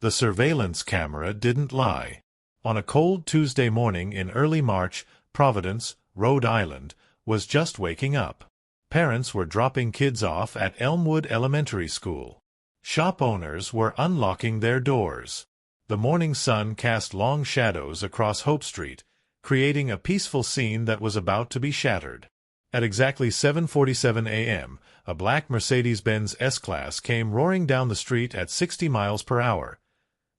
The surveillance camera didn't lie. On a cold Tuesday morning in early March, Providence, Rhode Island, was just waking up. Parents were dropping kids off at Elmwood Elementary School. Shop owners were unlocking their doors. The morning sun cast long shadows across Hope Street, creating a peaceful scene that was about to be shattered. At exactly 7:47 a.m., a black Mercedes-Benz S-Class came roaring down the street at 60 miles per hour,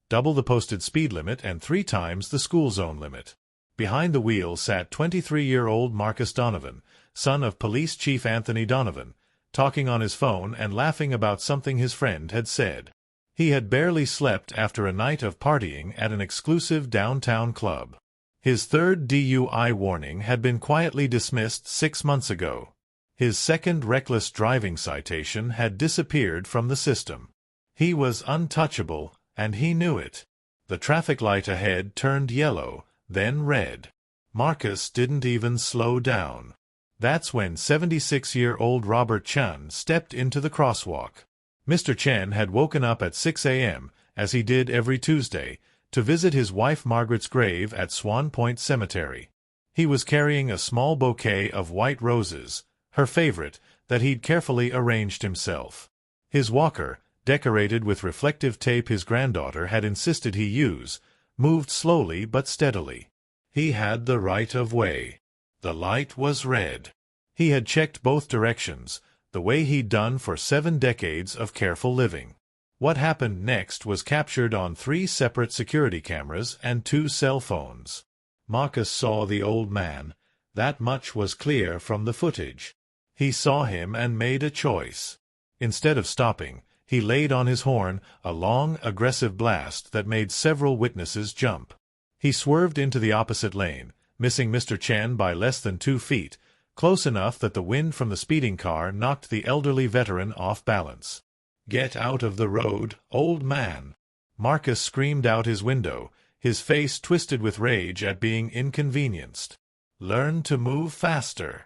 double the posted speed limit and 3 times the school zone limit. Behind the wheel sat 23-year-old Marcus Donovan, son of Police Chief Anthony Donovan, talking on his phone and laughing about something his friend had said. He had barely slept after a night of partying at an exclusive downtown club. His third DUI warning had been quietly dismissed 6 months ago. His second reckless driving citation had disappeared from the system. He was untouchable, and he knew it. The traffic light ahead turned yellow, then red. Marcus didn't even slow down. That's when 76-year-old Robert Chen stepped into the crosswalk. Mr. Chen had woken up at 6 a.m., as he did every Tuesday, to visit his wife Margaret's grave at Swan Point Cemetery. He was carrying a small bouquet of white roses, her favorite, that he'd carefully arranged himself. His walker, decorated with reflective tape his granddaughter had insisted he use, moved slowly but steadily. He had the right of way. The light was red. He had checked both directions, the way he'd done for 7 decades of careful living. What happened next was captured on 3 separate security cameras and 2 cell phones. Marcus saw the old man. That much was clear from the footage. He saw him and made a choice. Instead of stopping, he laid on his horn, a long, aggressive blast that made several witnesses jump. He swerved into the opposite lane, missing Mr. Chen by less than 2 feet, close enough that the wind from the speeding car knocked the elderly veteran off balance. "Get out of the road, old man!" Marcus screamed out his window, his face twisted with rage at being inconvenienced. "Learn to move faster."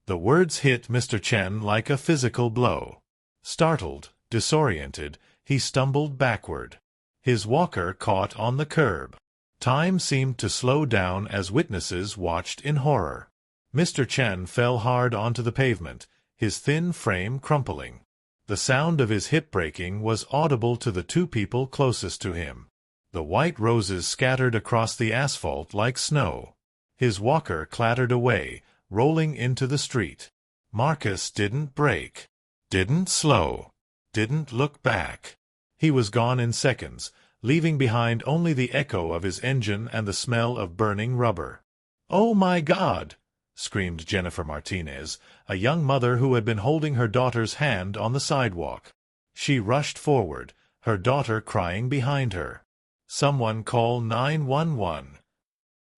The words hit Mr. Chen like a physical blow. Startled, disoriented, he stumbled backward. His walker caught on the curb. Time seemed to slow down as witnesses watched in horror. Mr. Chen fell hard onto the pavement, his thin frame crumpling. The sound of his hip breaking was audible to the 2 people closest to him. The white roses scattered across the asphalt like snow. His walker clattered away, rolling into the street. Marcus didn't brake, didn't slow, didn't look back. He was gone in seconds, leaving behind only the echo of his engine and the smell of burning rubber. "Oh my God!" screamed Jennifer Martinez, a young mother who had been holding her daughter's hand on the sidewalk. She rushed forward, her daughter crying behind her. "Someone call 911.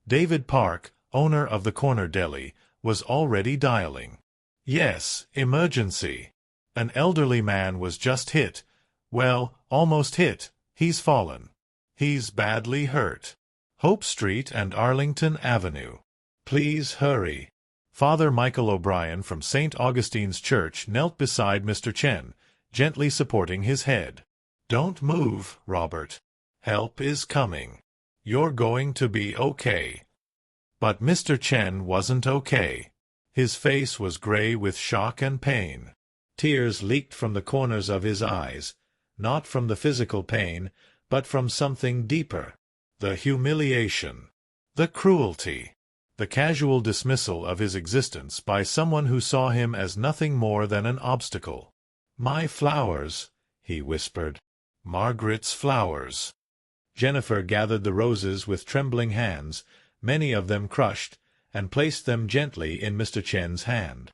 David Park, owner of the corner deli, was already dialing. "Yes, emergency. An elderly man was just hit. Well, almost hit. He's fallen. He's badly hurt. Hope Street and Arlington Avenue. Please hurry." Father Michael O'Brien from St. Augustine's Church knelt beside Mr. Chen, gently supporting his head. "Don't move, Robert. Help is coming. You're going to be okay." But Mr. Chen wasn't okay. His face was gray with shock and pain. Tears leaked from the corners of his eyes, not from the physical pain, but from something deeper. The humiliation. The cruelty. The casual dismissal of his existence by someone who saw him as nothing more than an obstacle. "My flowers," he whispered. "Margaret's flowers." Jennifer gathered the roses with trembling hands, many of them crushed, and placed them gently in Mr. Chen's hand.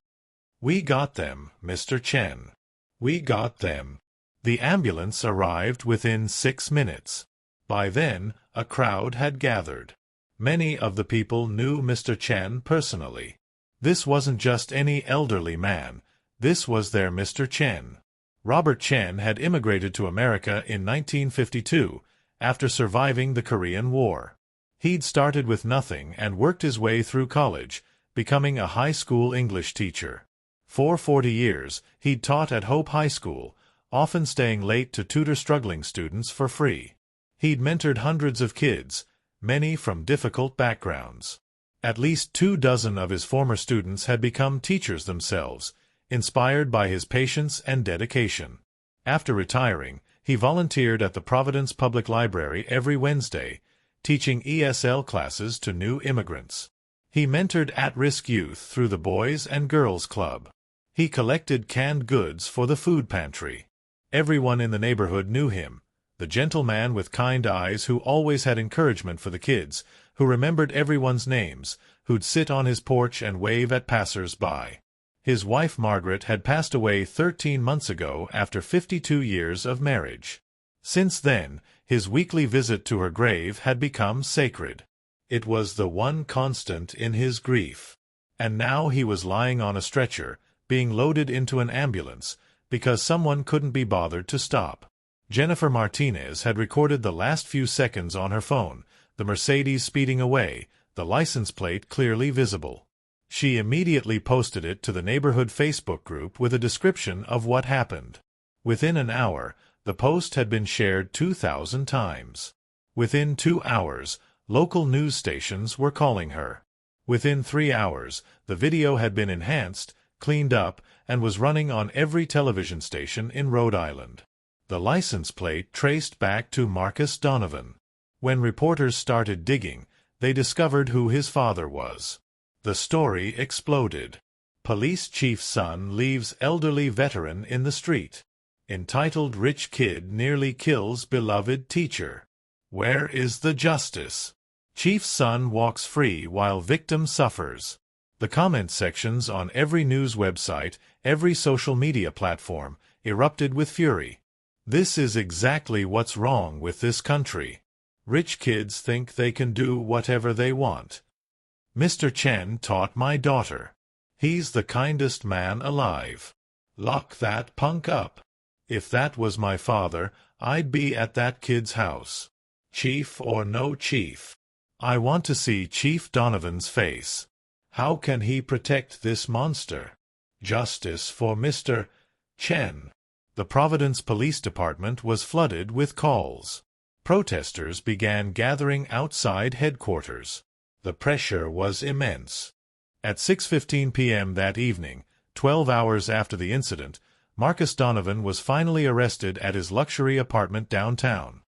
"We got them, Mr. Chen. We got them." The ambulance arrived within 6 minutes. By then, a crowd had gathered. Many of the people knew Mr. Chen personally. This wasn't just any elderly man. This was their Mr. Chen. Robert Chen had immigrated to America in 1952, after surviving the Korean War. He'd started with nothing and worked his way through college, becoming a high school English teacher. For 40 years, he'd taught at Hope High School, often staying late to tutor struggling students for free. He'd mentored hundreds of kids, many from difficult backgrounds. At least 24 of his former students had become teachers themselves, inspired by his patience and dedication. After retiring, he volunteered at the Providence Public Library every Wednesday, teaching ESL classes to new immigrants. He mentored at-risk youth through the Boys and Girls Club. He collected canned goods for the food pantry. Everyone in the neighborhood knew him, the gentleman with kind eyes who always had encouragement for the kids, who remembered everyone's names, who'd sit on his porch and wave at passers-by. His wife Margaret had passed away 13 months ago after 52 years of marriage. Since then, his weekly visit to her grave had become sacred. It was the one constant in his grief. And now he was lying on a stretcher, being loaded into an ambulance, because someone couldn't be bothered to stop. Jennifer Martinez had recorded the last few seconds on her phone, the Mercedes speeding away, the license plate clearly visible. She immediately posted it to the neighborhood Facebook group with a description of what happened. Within an hour, the post had been shared 2,000 times. Within 2 hours, local news stations were calling her. Within 3 hours, the video had been enhanced, cleaned up, and was running on every television station in Rhode Island. The license plate traced back to Marcus Donovan. When reporters started digging, they discovered who his father was. The story exploded. Police chief's son leaves elderly veteran in the street. Entitled Rich Kid Nearly Kills Beloved Teacher. Where is the justice? Chief's son walks free while victim suffers. The comment sections on every news website, every social media platform, erupted with fury. This is exactly what's wrong with this country. Rich kids think they can do whatever they want. Mr. Chen taught my daughter. He's the kindest man alive. Lock that punk up. If that was my father, I'd be at that kid's house. Chief or no chief. I want to see Chief Donovan's face. How can he protect this monster? Justice for Mr. Chen. The Providence Police Department was flooded with calls. Protesters began gathering outside headquarters. The pressure was immense. At 6:15 p.m. that evening, 12 hours after the incident, Marcus Donovan was finally arrested at his luxury apartment downtown.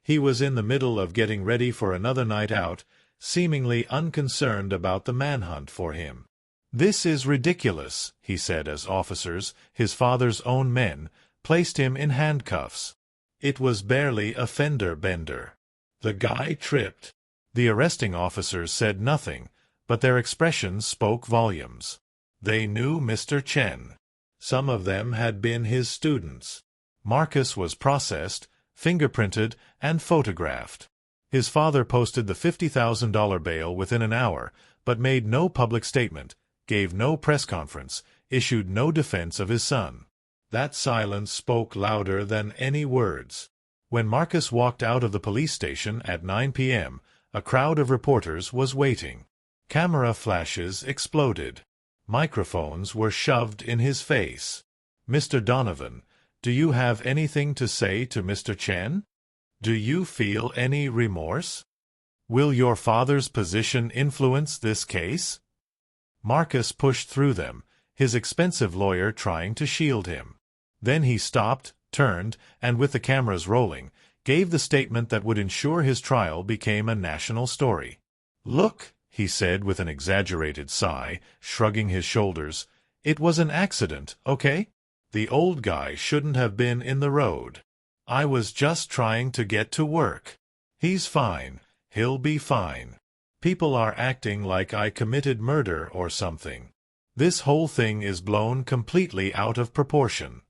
He was in the middle of getting ready for another night out, seemingly unconcerned about the manhunt for him. "This is ridiculous," he said as officers, his father's own men, placed him in handcuffs. It was barely a fender bender. The guy tripped. The arresting officers said nothing, but their expressions spoke volumes. They knew Mr. Chen. Some of them had been his students. Marcus was processed, fingerprinted, and photographed. His father posted the $50,000 bail within an hour, but made no public statement, gave no press conference, issued no defense of his son. That silence spoke louder than any words. When Marcus walked out of the police station at 9 p.m., a crowd of reporters was waiting. Camera flashes exploded. Microphones were shoved in his face. "Mr. Donovan, do you have anything to say to Mr. Chen? Do you feel any remorse? Will your father's position influence this case?" Marcus pushed through them, his expensive lawyer trying to shield him. Then he stopped, turned, and with the cameras rolling, gave the statement that would ensure his trial became a national story. "Look," he said with an exaggerated sigh, shrugging his shoulders, "it was an accident, okay? The old guy shouldn't have been in the road. I was just trying to get to work. He's fine. He'll be fine. People are acting like I committed murder or something. This whole thing is blown completely out of proportion."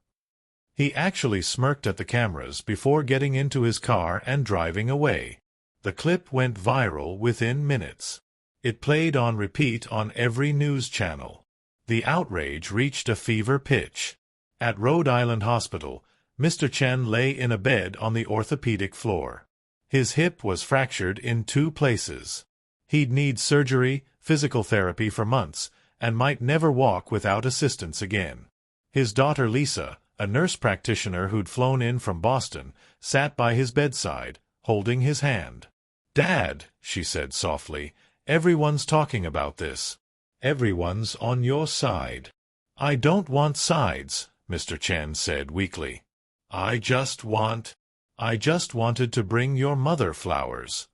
He actually smirked at the cameras before getting into his car and driving away. The clip went viral within minutes. It played on repeat on every news channel. The outrage reached a fever pitch. At Rhode Island Hospital, Mr. Chen lay in a bed on the orthopedic floor. His hip was fractured in 2 places. He'd need surgery, physical therapy for months, and might never walk without assistance again. His daughter Lisa, a nurse practitioner who'd flown in from Boston, sat by his bedside, holding his hand. "Dad," she said softly, "everyone's talking about this. Everyone's on your side." "I don't want sides," Mr. Chen said weakly. I just wanted to bring your mother flowers."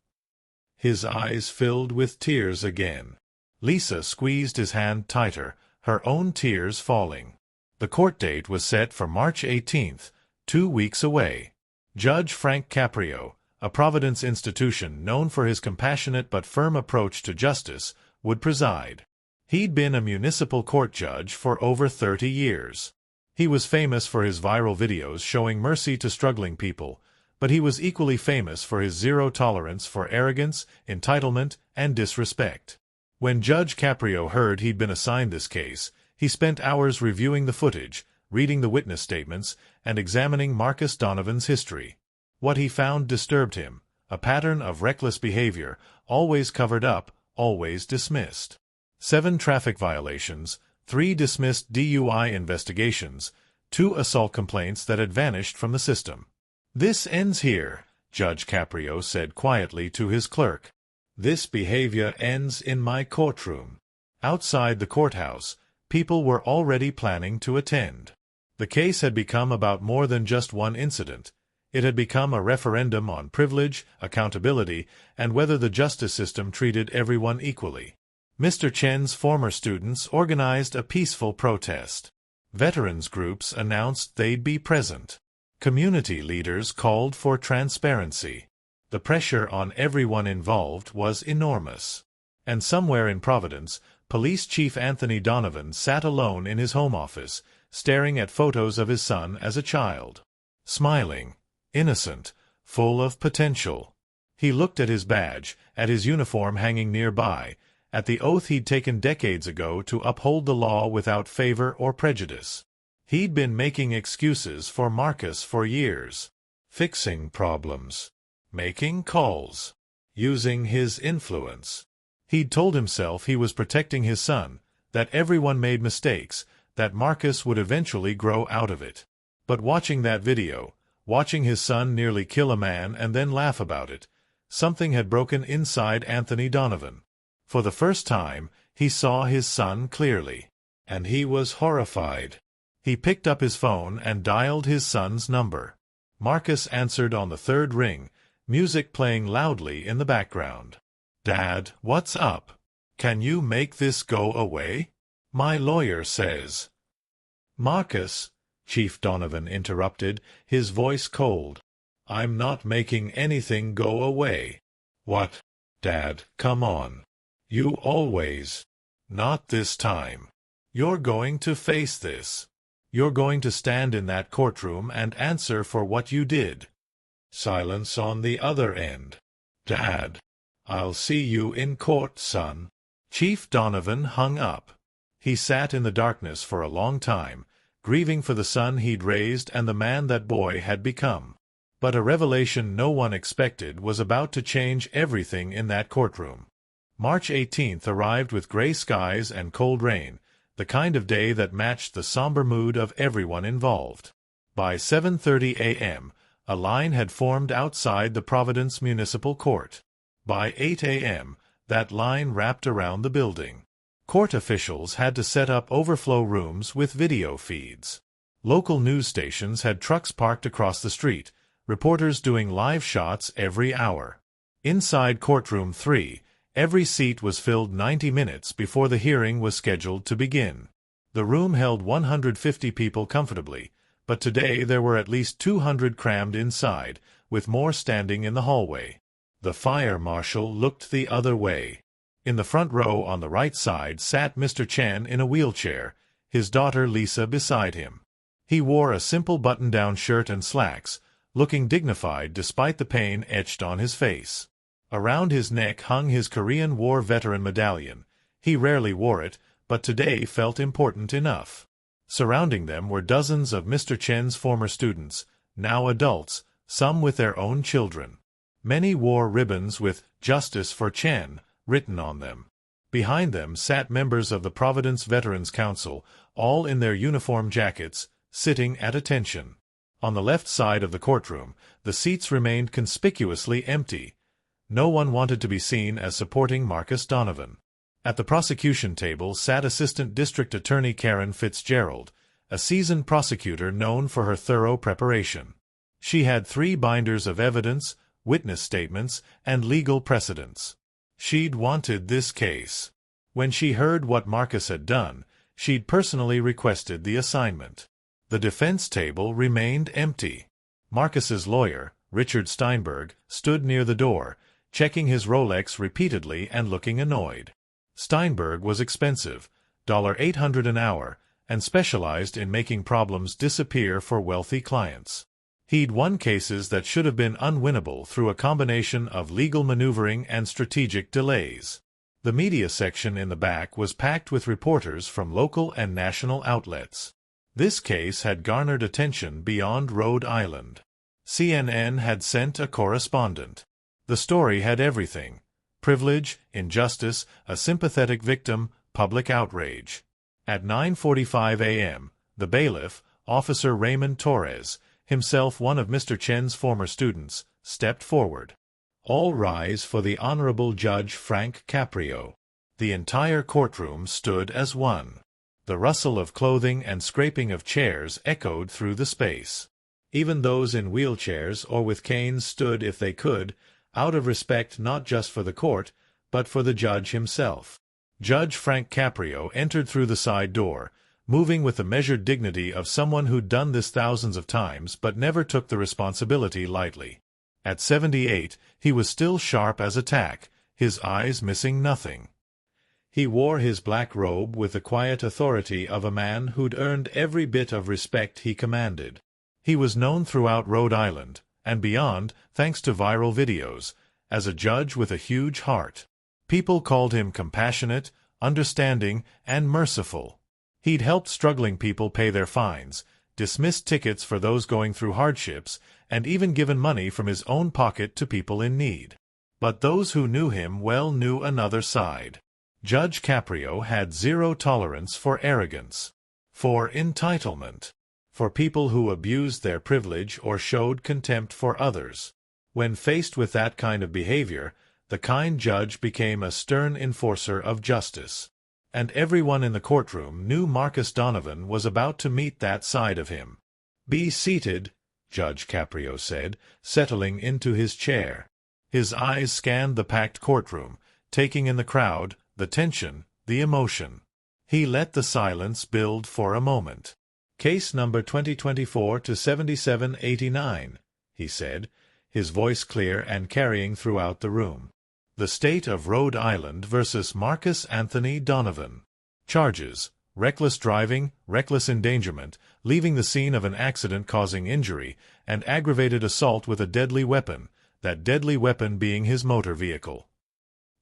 His eyes filled with tears again. Lisa squeezed his hand tighter, her own tears falling. The court date was set for March 18th, 2 weeks away. Judge Frank Caprio, a Providence institution known for his compassionate but firm approach to justice, would preside. He'd been a municipal court judge for over 30 years. He was famous for his viral videos showing mercy to struggling people, but he was equally famous for his zero tolerance for arrogance, entitlement, and disrespect. When Judge Caprio heard he'd been assigned this case, he spent hours reviewing the footage, reading the witness statements, and examining Marcus Donovan's history. What he found disturbed him, a pattern of reckless behavior, always covered up, always dismissed. 7 traffic violations, 3 dismissed DUI investigations, 2 assault complaints that had vanished from the system. "This ends here," Judge Caprio said quietly to his clerk. "This behavior ends in my courtroom." Outside the courthouse, people were already planning to attend. The case had become about more than just one incident. It had become a referendum on privilege, accountability, and whether the justice system treated everyone equally. Mr. Chen's former students organized a peaceful protest. Veterans groups announced they'd be present. Community leaders called for transparency. The pressure on everyone involved was enormous. And somewhere in Providence, Police Chief Anthony Donovan sat alone in his home office, staring at photos of his son as a child. Smiling, innocent, full of potential. He looked at his badge, at his uniform hanging nearby, at the oath he'd taken decades ago to uphold the law without favor or prejudice. He'd been making excuses for Marcus for years. Fixing problems. Making calls. Using his influence. He'd told himself he was protecting his son, that everyone made mistakes, that Marcus would eventually grow out of it. But watching that video, watching his son nearly kill a man and then laugh about it, something had broken inside Anthony Donovan. For the first time, he saw his son clearly. And he was horrified. He picked up his phone and dialed his son's number. Marcus answered on the 3rd ring, music playing loudly in the background. "Dad, what's up? Can you make this go away? My lawyer says." "Marcus," Chief Donovan interrupted, his voice cold. "I'm not making anything go away." "What? Dad, come on. You always." "Not this time. You're going to face this. You're going to stand in that courtroom and answer for what you did." Silence on the other end. "Dad, I'll see you in court, son." Chief Donovan hung up. He sat in the darkness for a long time, grieving for the son he'd raised and the man that boy had become. But a revelation no one expected was about to change everything in that courtroom. March 18th arrived with gray skies and cold rain, the kind of day that matched the somber mood of everyone involved. By 7:30 a.m., a line had formed outside the Providence Municipal Court. By 8 a.m., that line wrapped around the building. Court officials had to set up overflow rooms with video feeds. Local news stations had trucks parked across the street, reporters doing live shots every hour. Inside Courtroom 3, every seat was filled 90 minutes before the hearing was scheduled to begin. The room held 150 people comfortably, but today there were at least 200 crammed inside, with more standing in the hallway. The fire marshal looked the other way. In the front row on the right side sat Mr. Chen in a wheelchair, his daughter Lisa beside him. He wore a simple button-down shirt and slacks, looking dignified despite the pain etched on his face. Around his neck hung his Korean War veteran medallion. He rarely wore it, but today felt important enough. Surrounding them were dozens of Mr. Chen's former students, now adults, some with their own children. Many wore ribbons with "Justice for Chen" written on them. Behind them sat members of the Providence Veterans Council, all in their uniform jackets, sitting at attention. On the left side of the courtroom, the seats remained conspicuously empty. No one wanted to be seen as supporting Marcus Donovan. At the prosecution table sat Assistant District Attorney Karen Fitzgerald, a seasoned prosecutor known for her thorough preparation. She had 3 binders of evidence, witness statements, and legal precedents. She'd wanted this case. When she heard what Marcus had done, she'd personally requested the assignment. The defense table remained empty. Marcus's lawyer, Richard Steinberg, stood near the door, checking his Rolex repeatedly and looking annoyed. Steinberg was expensive, $800 an hour, and specialized in making problems disappear for wealthy clients. He'd won cases that should have been unwinnable through a combination of legal maneuvering and strategic delays. The media section in the back was packed with reporters from local and national outlets. This case had garnered attention beyond Rhode Island. CNN had sent a correspondent. The story had everything: privilege, injustice, a sympathetic victim, public outrage. At 9:45 a.m., the bailiff, Officer Raymond Torres, himself one of Mr. Chen's former students, stepped forward. "All rise for the Honorable Judge Frank Caprio." The entire courtroom stood as one. The rustle of clothing and scraping of chairs echoed through the space. Even those in wheelchairs or with canes stood if they could, out of respect not just for the court, but for the judge himself. Judge Frank Caprio entered through the side door, moving with the measured dignity of someone who'd done this thousands of times but never took the responsibility lightly. At 78, he was still sharp as a tack, his eyes missing nothing. He wore his black robe with the quiet authority of a man who'd earned every bit of respect he commanded. He was known throughout Rhode Island, and beyond, thanks to viral videos, as a judge with a huge heart. People called him compassionate, understanding, and merciful. He'd helped struggling people pay their fines, dismissed tickets for those going through hardships, and even given money from his own pocket to people in need. But those who knew him well knew another side. Judge Caprio had zero tolerance for arrogance, for entitlement, for people who abused their privilege or showed contempt for others. When faced with that kind of behavior, the kind judge became a stern enforcer of justice. And everyone in the courtroom knew Marcus Donovan was about to meet that side of him. "Be seated," Judge Caprio said, settling into his chair. His eyes scanned the packed courtroom, taking in the crowd, the tension, the emotion. He let the silence build for a moment. "Case number 2024-7789, he said, his voice clear and carrying throughout the room. "The State of Rhode Island versus Marcus Anthony Donovan. Charges: reckless driving, reckless endangerment, leaving the scene of an accident causing injury, and aggravated assault with a deadly weapon, that deadly weapon being his motor vehicle."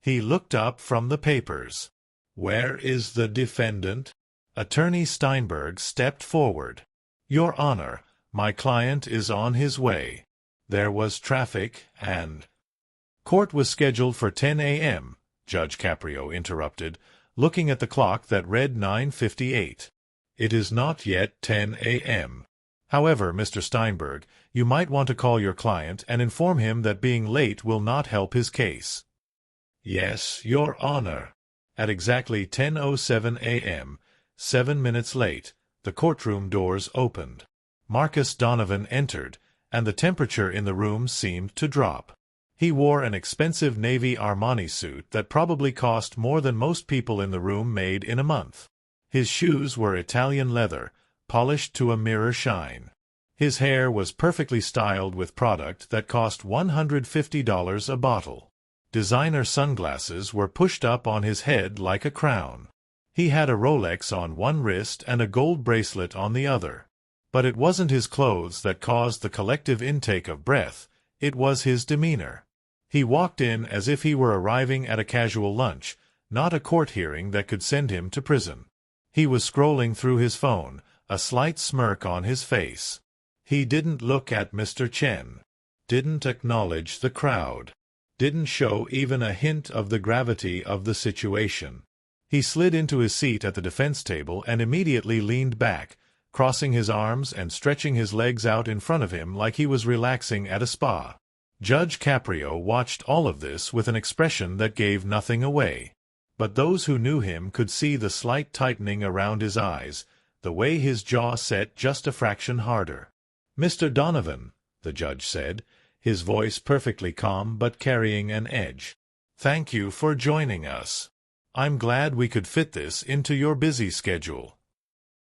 He looked up from the papers. "Where is the defendant?" Attorney Steinberg stepped forward. "Your Honor, my client is on his way. There was traffic and—" "Court was scheduled for 10 a.m., Judge Caprio interrupted, looking at the clock that read 9:58. "It is not yet 10 a.m. However, Mr. Steinberg, you might want to call your client and inform him that being late will not help his case." "Yes, Your Honor." At exactly 10:07 a.m., 7 minutes late, the courtroom doors opened. Marcus Donovan entered, and the temperature in the room seemed to drop. He wore an expensive navy Armani suit that probably cost more than most people in the room made in a month. His shoes were Italian leather, polished to a mirror shine. His hair was perfectly styled with product that cost $150 a bottle. Designer sunglasses were pushed up on his head like a crown. He had a Rolex on one wrist and a gold bracelet on the other. But it wasn't his clothes that caused the collective intake of breath, it was his demeanor. He walked in as if he were arriving at a casual lunch, not a court hearing that could send him to prison. He was scrolling through his phone, a slight smirk on his face. He didn't look at Mr. Chen, didn't acknowledge the crowd, didn't show even a hint of the gravity of the situation. He slid into his seat at the defense table and immediately leaned back, crossing his arms and stretching his legs out in front of him like he was relaxing at a spa. Judge Caprio watched all of this with an expression that gave nothing away. But those who knew him could see the slight tightening around his eyes, the way his jaw set just a fraction harder. "Mr. Donovan," the judge said, his voice perfectly calm but carrying an edge. "Thank you for joining us. I'm glad we could fit this into your busy schedule."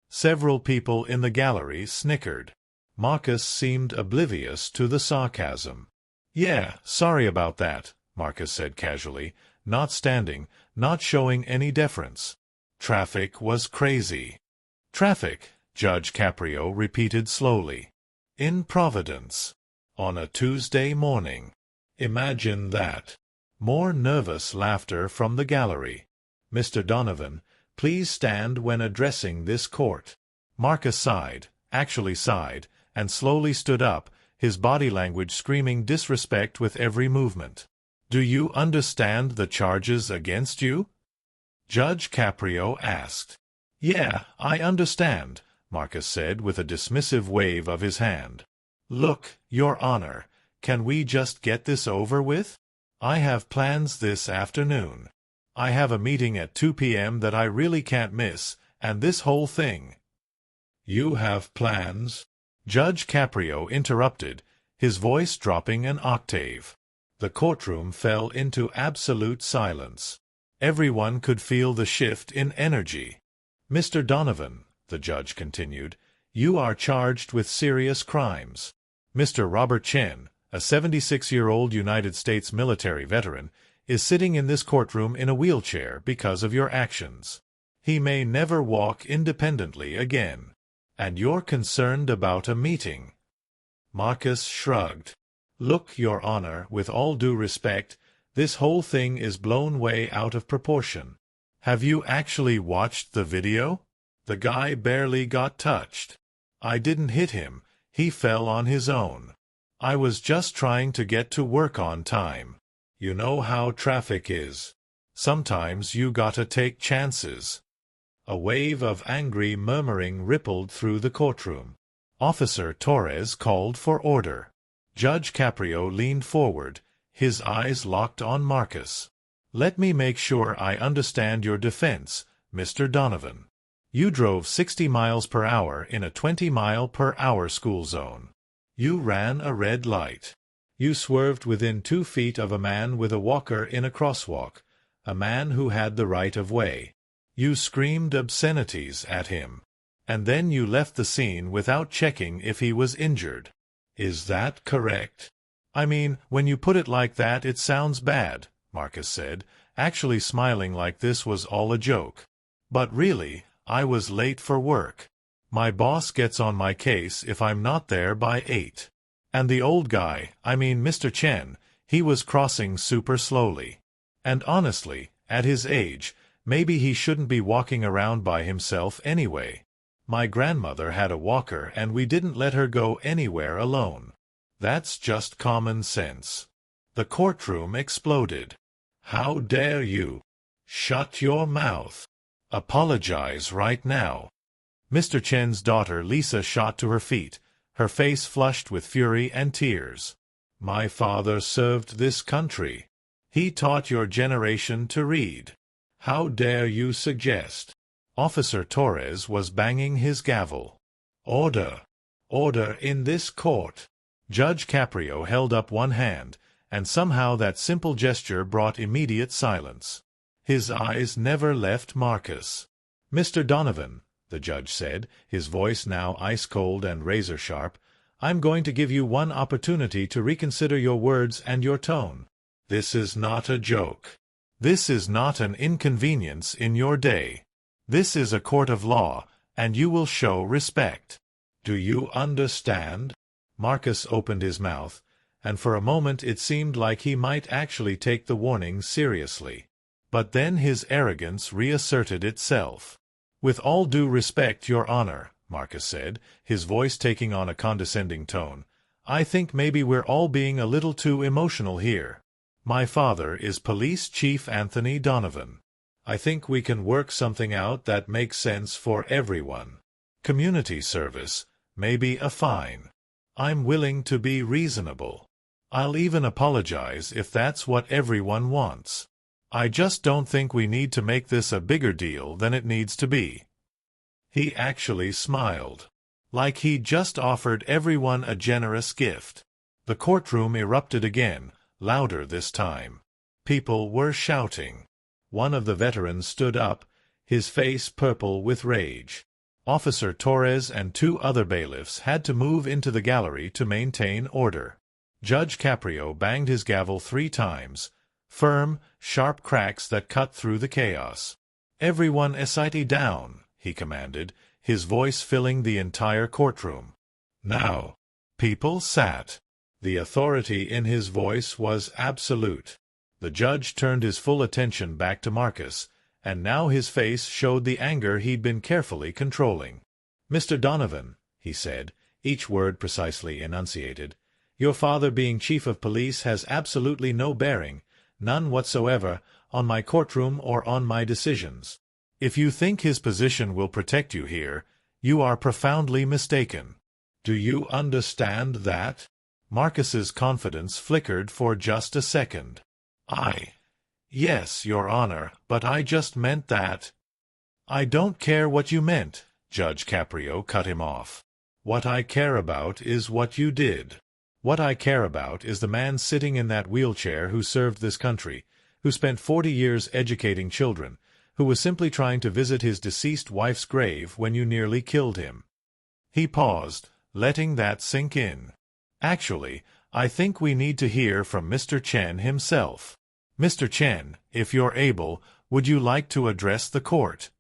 Several people in the gallery snickered. Marcus seemed oblivious to the sarcasm. "Yeah, sorry about that," Marcus said casually, not standing, not showing any deference. "Traffic was crazy." "Traffic," Judge Caprio repeated slowly. "In Providence. On a Tuesday morning. Imagine that." More nervous laughter from the gallery. "Mr. Donovan, please stand when addressing this court." Marcus sighed, actually sighed, and slowly stood up, his body language screaming disrespect with every movement. "Do you understand the charges against you?" Judge Caprio asked. "Yeah, I understand," Marcus said with a dismissive wave of his hand. "Look, Your Honor, can we just get this over with? I have plans this afternoon. I have a meeting at 2 p.m. that I really can't miss, and this whole thing—" "You have plans?" Judge Caprio interrupted, his voice dropping an octave. The courtroom fell into absolute silence. Everyone could feel the shift in energy. "Mr. Donovan," the judge continued, "you are charged with serious crimes. Mr. Robert Chen, a 76-year-old United States military veteran, is sitting in this courtroom in a wheelchair because of your actions. He may never walk independently again. And you're concerned about a meeting." Marcus shrugged. "Look, Your Honor, with all due respect, this whole thing is blown way out of proportion. Have you actually watched the video? The guy barely got touched. I didn't hit him, he fell on his own. I was just trying to get to work on time. You know how traffic is. Sometimes you gotta take chances." A wave of angry murmuring rippled through the courtroom. Officer Torres called for order. Judge Caprio leaned forward, his eyes locked on Marcus. "Let me make sure I understand your defense, Mr. Donovan. You drove 60 miles per hour in a 20-mile-per-hour school zone. You ran a red light. You swerved within 2 feet of a man with a walker in a crosswalk, a man who had the right of way. You screamed obscenities at him. And then you left the scene without checking if he was injured. Is that correct?" "I mean, when you put it like that it sounds bad," Marcus said, actually smiling like this was all a joke. "But really, I was late for work. My boss gets on my case if I'm not there by 8. And the old guy, I mean Mr. Chen, he was crossing super slowly. And honestly, at his age, maybe he shouldn't be walking around by himself anyway. My grandmother had a walker and we didn't let her go anywhere alone. That's just common sense." The courtroom exploded. "How dare you? Shut your mouth. Apologize right now." Mr. Chen's daughter Lisa shot to her feet, her face flushed with fury and tears. "My father served this country. He taught your generation to read. How dare you suggest—" Officer Torres was banging his gavel. "Order! Order in this court!" Judge Caprio held up one hand, and somehow that simple gesture brought immediate silence. His eyes never left Marcus. "Mr. Donovan," the judge said, his voice now ice-cold and razor-sharp, "I'm going to give you one opportunity to reconsider your words and your tone. This is not a joke. This is not an inconvenience in your day. This is a court of law, and you will show respect. Do you understand?" Marcus opened his mouth, and for a moment it seemed like he might actually take the warning seriously. But then his arrogance reasserted itself. "With all due respect, Your Honor," Marcus said, his voice taking on a condescending tone, "I think maybe we're all being a little too emotional here. My father is Police Chief Anthony Donovan. I think we can work something out that makes sense for everyone." Community service, maybe a fine. I'm willing to be reasonable. I'll even apologize if that's what everyone wants. I just don't think we need to make this a bigger deal than it needs to be." He actually smiled, like he'd just offered everyone a generous gift. The courtroom erupted again, louder this time. People were shouting. One of the veterans stood up, his face purple with rage. Officer Torres and 2 other bailiffs had to move into the gallery to maintain order. Judge Caprio banged his gavel 3 times, firm, sharp cracks that cut through the chaos. "Everyone esite down," he commanded, his voice filling the entire courtroom. Now, people sat. The authority in his voice was absolute. The judge turned his full attention back to Marcus, and now his face showed the anger he'd been carefully controlling. "Mr. Donovan," he said, each word precisely enunciated, "your father being chief of police has absolutely no bearing, none whatsoever, on my courtroom or on my decisions. If you think his position will protect you here, you are profoundly mistaken. Do you understand that?" Marcus's confidence flickered for just a second. "Yes, Your Honor, but I just meant that." "I don't care what you meant," Judge Caprio cut him off. "What I care about is what you did. What I care about is the man sitting in that wheelchair who served this country, who spent 40 years educating children, who was simply trying to visit his deceased wife's grave when you nearly killed him." He paused, letting that sink in. "Actually, I think we need to hear from Mr. Chen himself. Mr. Chen, if you're able, would you like to address the court?"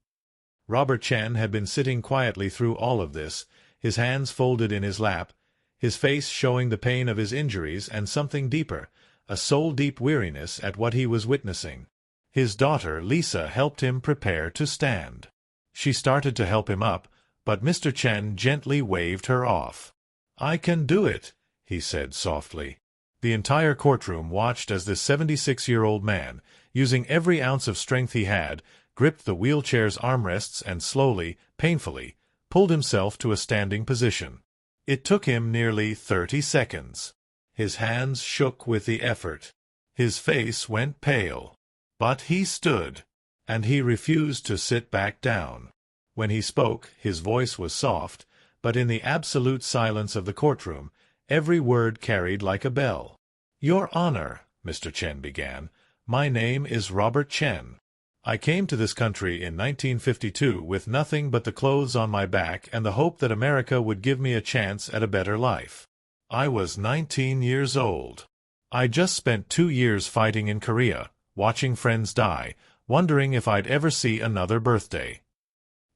Robert Chen had been sitting quietly through all of this, his hands folded in his lap, his face showing the pain of his injuries and something deeper, a soul-deep weariness at what he was witnessing. His daughter, Lisa, helped him prepare to stand. She started to help him up, but Mr. Chen gently waved her off. "I can do it," he said softly. The entire courtroom watched as this 76-year-old man, using every ounce of strength he had, gripped the wheelchair's armrests and slowly, painfully, pulled himself to a standing position. It took him nearly 30 seconds. His hands shook with the effort. His face went pale. But he stood, and he refused to sit back down. When he spoke, his voice was soft, but in the absolute silence of the courtroom, every word carried like a bell. "Your Honor," Mr. Chen began, "my name is Robert Chen. I came to this country in 1952 with nothing but the clothes on my back and the hope that America would give me a chance at a better life. I was 19 years old. I just spent 2 years fighting in Korea, watching friends die, wondering if I'd ever see another birthday."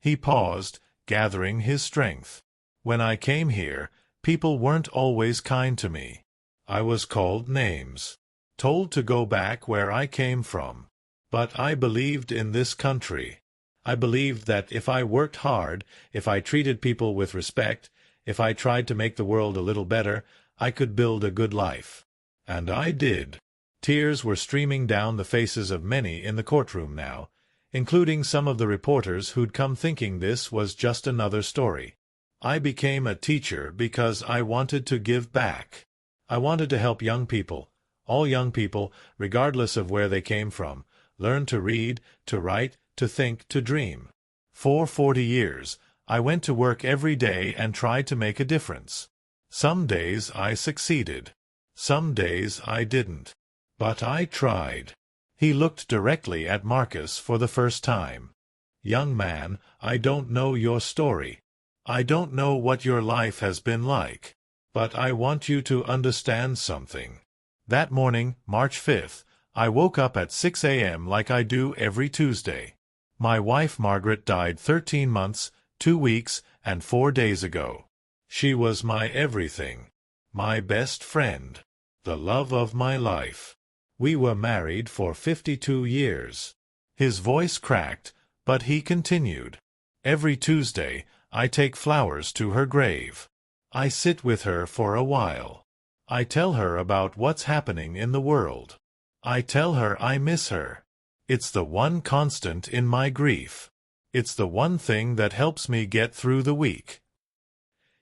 He paused, gathering his strength. "When I came here, people weren't always kind to me. I was called names, told to go back where I came from. But I believed in this country. I believed that if I worked hard, if I treated people with respect, if I tried to make the world a little better, I could build a good life. And I did." Tears were streaming down the faces of many in the courtroom now, including some of the reporters who'd come thinking this was just another story. "I became a teacher because I wanted to give back. I wanted to help young people, all young people, regardless of where they came from, learn to read, to write, to think, to dream. For 40 years, I went to work every day and tried to make a difference. Some days I succeeded. Some days I didn't. But I tried." He looked directly at Marcus for the first time. "Young man, I don't know your story. I don't know what your life has been like. But I want you to understand something. That morning, March 5th, I woke up at 6 a.m. like I do every Tuesday. My wife Margaret died 13 months, 2 weeks, and 4 days ago. She was my everything, my best friend, the love of my life. We were married for 52 years. His voice cracked, but he continued. "Every Tuesday, I take flowers to her grave. I sit with her for a while. I tell her about what's happening in the world. I tell her I miss her. It's the one constant in my grief. It's the one thing that helps me get through the week."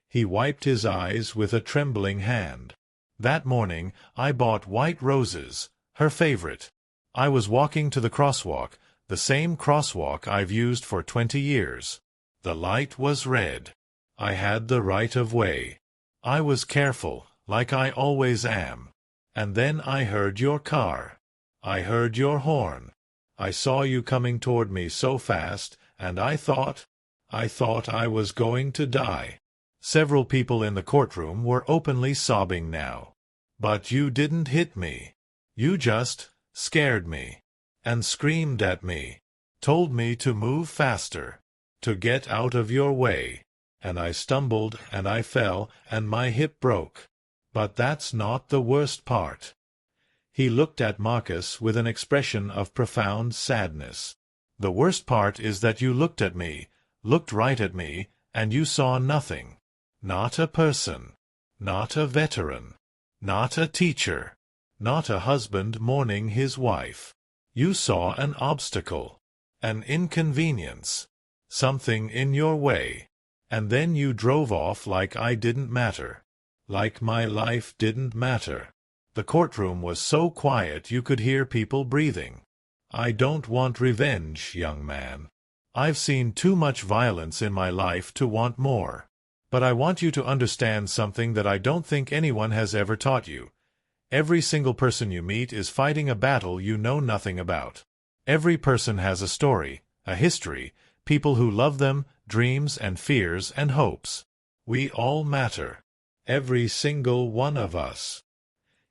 He wiped his eyes with a trembling hand. "That morning I bought white roses, her favorite. I was walking to the crosswalk, the same crosswalk I've used for 20 years. The light was red. I had the right of way. I was careful, like I always am. And then I heard your car. I heard your horn. I saw you coming toward me so fast, and I thought I was going to die." Several people in the courtroom were openly sobbing now. "But you didn't hit me. You just scared me, and screamed at me, told me to move faster, to get out of your way, and I stumbled and I fell and my hip broke. But that's not the worst part." He looked at Marcus with an expression of profound sadness. "The worst part is that you looked at me, looked right at me, and you saw nothing. Not a person. Not a veteran. Not a teacher. Not a husband mourning his wife. You saw an obstacle, an inconvenience, something in your way, and then you drove off like I didn't matter, like my life didn't matter." The courtroom was so quiet you could hear people breathing. "I don't want revenge, young man. I've seen too much violence in my life to want more. But I want you to understand something that I don't think anyone has ever taught you. Every single person you meet is fighting a battle you know nothing about. Every person has a story, a history, people who love them, dreams and fears and hopes. We all matter. Every single one of us."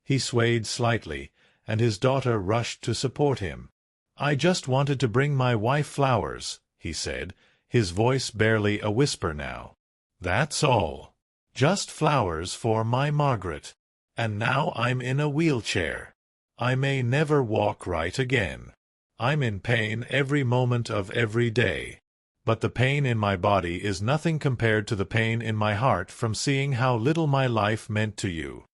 He swayed slightly, and his daughter rushed to support him. "I just wanted to bring my wife flowers," he said, his voice barely a whisper now. "That's all. Just flowers for my Margaret. And now I'm in a wheelchair. I may never walk right again. I'm in pain every moment of every day. But the pain in my body is nothing compared to the pain in my heart from seeing how little my life meant to you."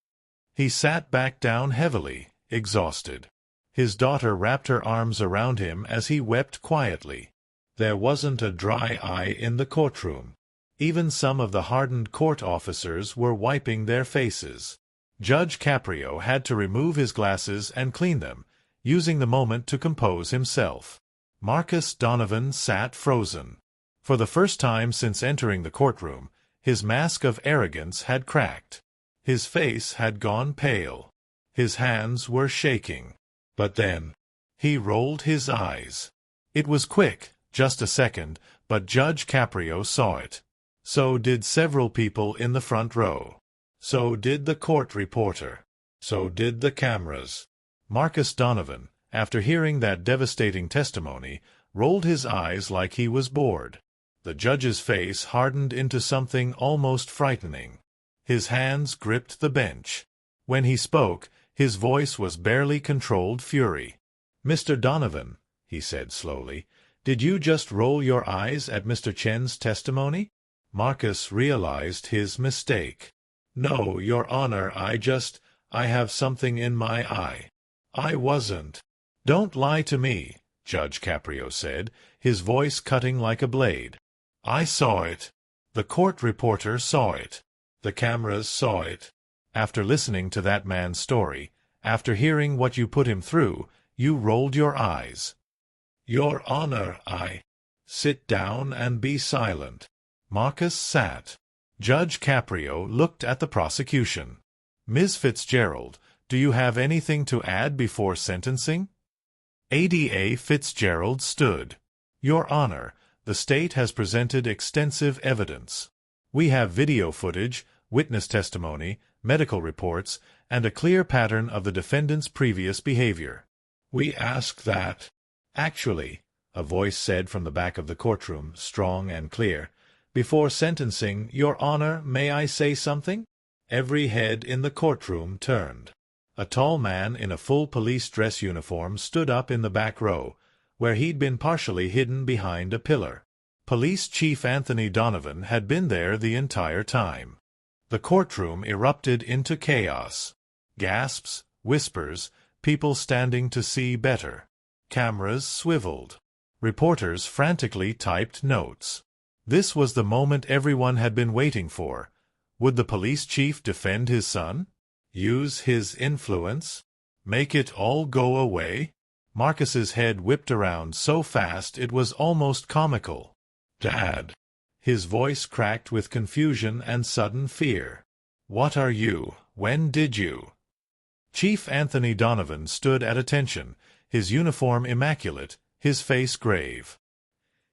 He sat back down heavily, exhausted. His daughter wrapped her arms around him as he wept quietly. There wasn't a dry eye in the courtroom. Even some of the hardened court officers were wiping their faces. Judge Caprio had to remove his glasses and clean them, using the moment to compose himself. Marcus Donovan sat frozen. For the first time since entering the courtroom, his mask of arrogance had cracked. His face had gone pale. His hands were shaking. But then, he rolled his eyes. It was quick, just a second, but Judge Caprio saw it. So did several people in the front row. So did the court reporter. So did the cameras. Marcus Donovan, after hearing that devastating testimony, rolled his eyes like he was bored. The judge's face hardened into something almost frightening. His hands gripped the bench. When he spoke, his voice was barely controlled fury. "Mr. Donovan," he said slowly, "did you just roll your eyes at Mr. Chen's testimony?" Marcus realized his mistake. "No, Your Honor, I have something in my eye. I wasn't." "Don't lie to me," Judge Caprio said, his voice cutting like a blade. "I saw it. The court reporter saw it. The cameras saw it. After listening to that man's story, after hearing what you put him through, you rolled your eyes." "Your Honor, Sit down and be silent." Marcus sat. Judge Caprio looked at the prosecution. "Ms. Fitzgerald, do you have anything to add before sentencing?" ADA Fitzgerald stood. "Your Honor, the state has presented extensive evidence. We have video footage, witness testimony, medical reports, and a clear pattern of the defendant's previous behavior." "We ask that." "Actually," a voice said from the back of the courtroom, strong and clear, "before sentencing, Your Honor, may I say something?" Every head in the courtroom turned. A tall man in a full police dress uniform stood up in the back row, where he'd been partially hidden behind a pillar. Police Chief Anthony Donovan had been there the entire time. The courtroom erupted into chaos. Gasps, whispers, people standing to see better. Cameras swiveled. Reporters frantically typed notes. This was the moment everyone had been waiting for. Would the police chief defend his son? Use his influence? Make it all go away? Marcus's head whipped around so fast it was almost comical. Dad. His voice cracked with confusion and sudden fear. What are you? When did you? Chief Anthony Donovan stood at attention, his uniform immaculate, his face grave.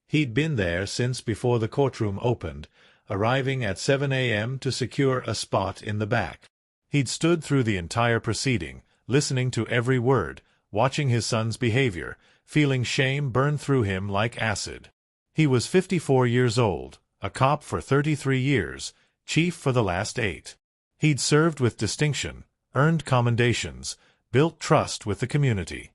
He'd been there since before the courtroom opened, arriving at 7 a.m. to secure a spot in the back. He'd stood through the entire proceeding, listening to every word, watching his son's behavior, feeling shame burn through him like acid. He was 54 years old, a cop for 33 years, chief for the last 8. He'd served with distinction, earned commendations, built trust with the community.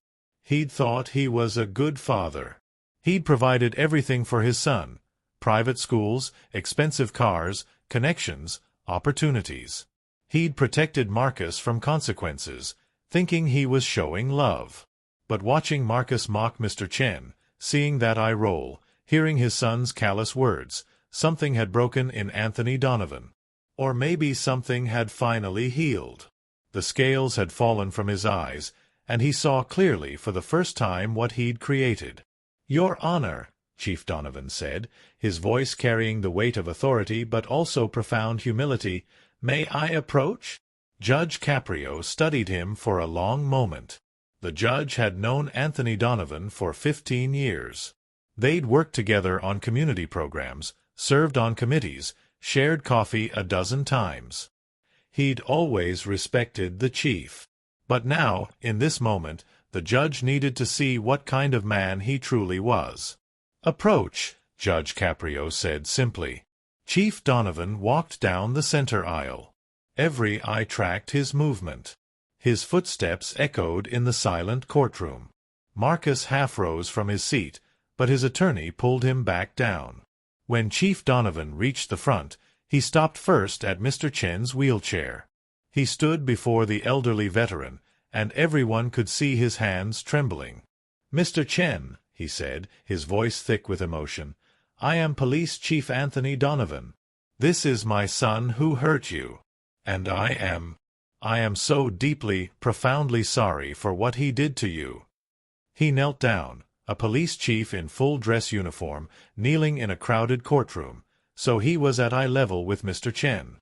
He'd thought he was a good father. He'd provided everything for his son: private schools, expensive cars, connections, opportunities. He'd protected Marcus from consequences, thinking he was showing love. But watching Marcus mock Mr. Chen, seeing that eye roll, hearing his son's callous words, something had broken in Anthony Donovan. Or maybe something had finally healed. The scales had fallen from his eyes, and he saw clearly for the first time what he'd created. "Your Honor," Chief Donovan said, his voice carrying the weight of authority but also profound humility, "may I approach?" Judge Caprio studied him for a long moment. The judge had known Anthony Donovan for 15 years. They'd worked together on community programs, served on committees, shared coffee a dozen times. He'd always respected the chief. But now, in this moment, the judge needed to see what kind of man he truly was. "Approach," Judge Caprio said simply. Chief Donovan walked down the center aisle. Every eye tracked his movement. His footsteps echoed in the silent courtroom. Marcus half rose from his seat, but his attorney pulled him back down. When Chief Donovan reached the front, he stopped first at Mr. Chen's wheelchair. He stood before the elderly veteran, and everyone could see his hands trembling. "Mr. Chen," he said, his voice thick with emotion, "I am Police Chief Anthony Donovan. This is my son who hurt you. And I am so deeply, profoundly sorry for what he did to you." He knelt down, a police chief in full dress uniform, kneeling in a crowded courtroom, so he was at eye level with Mr. Chen.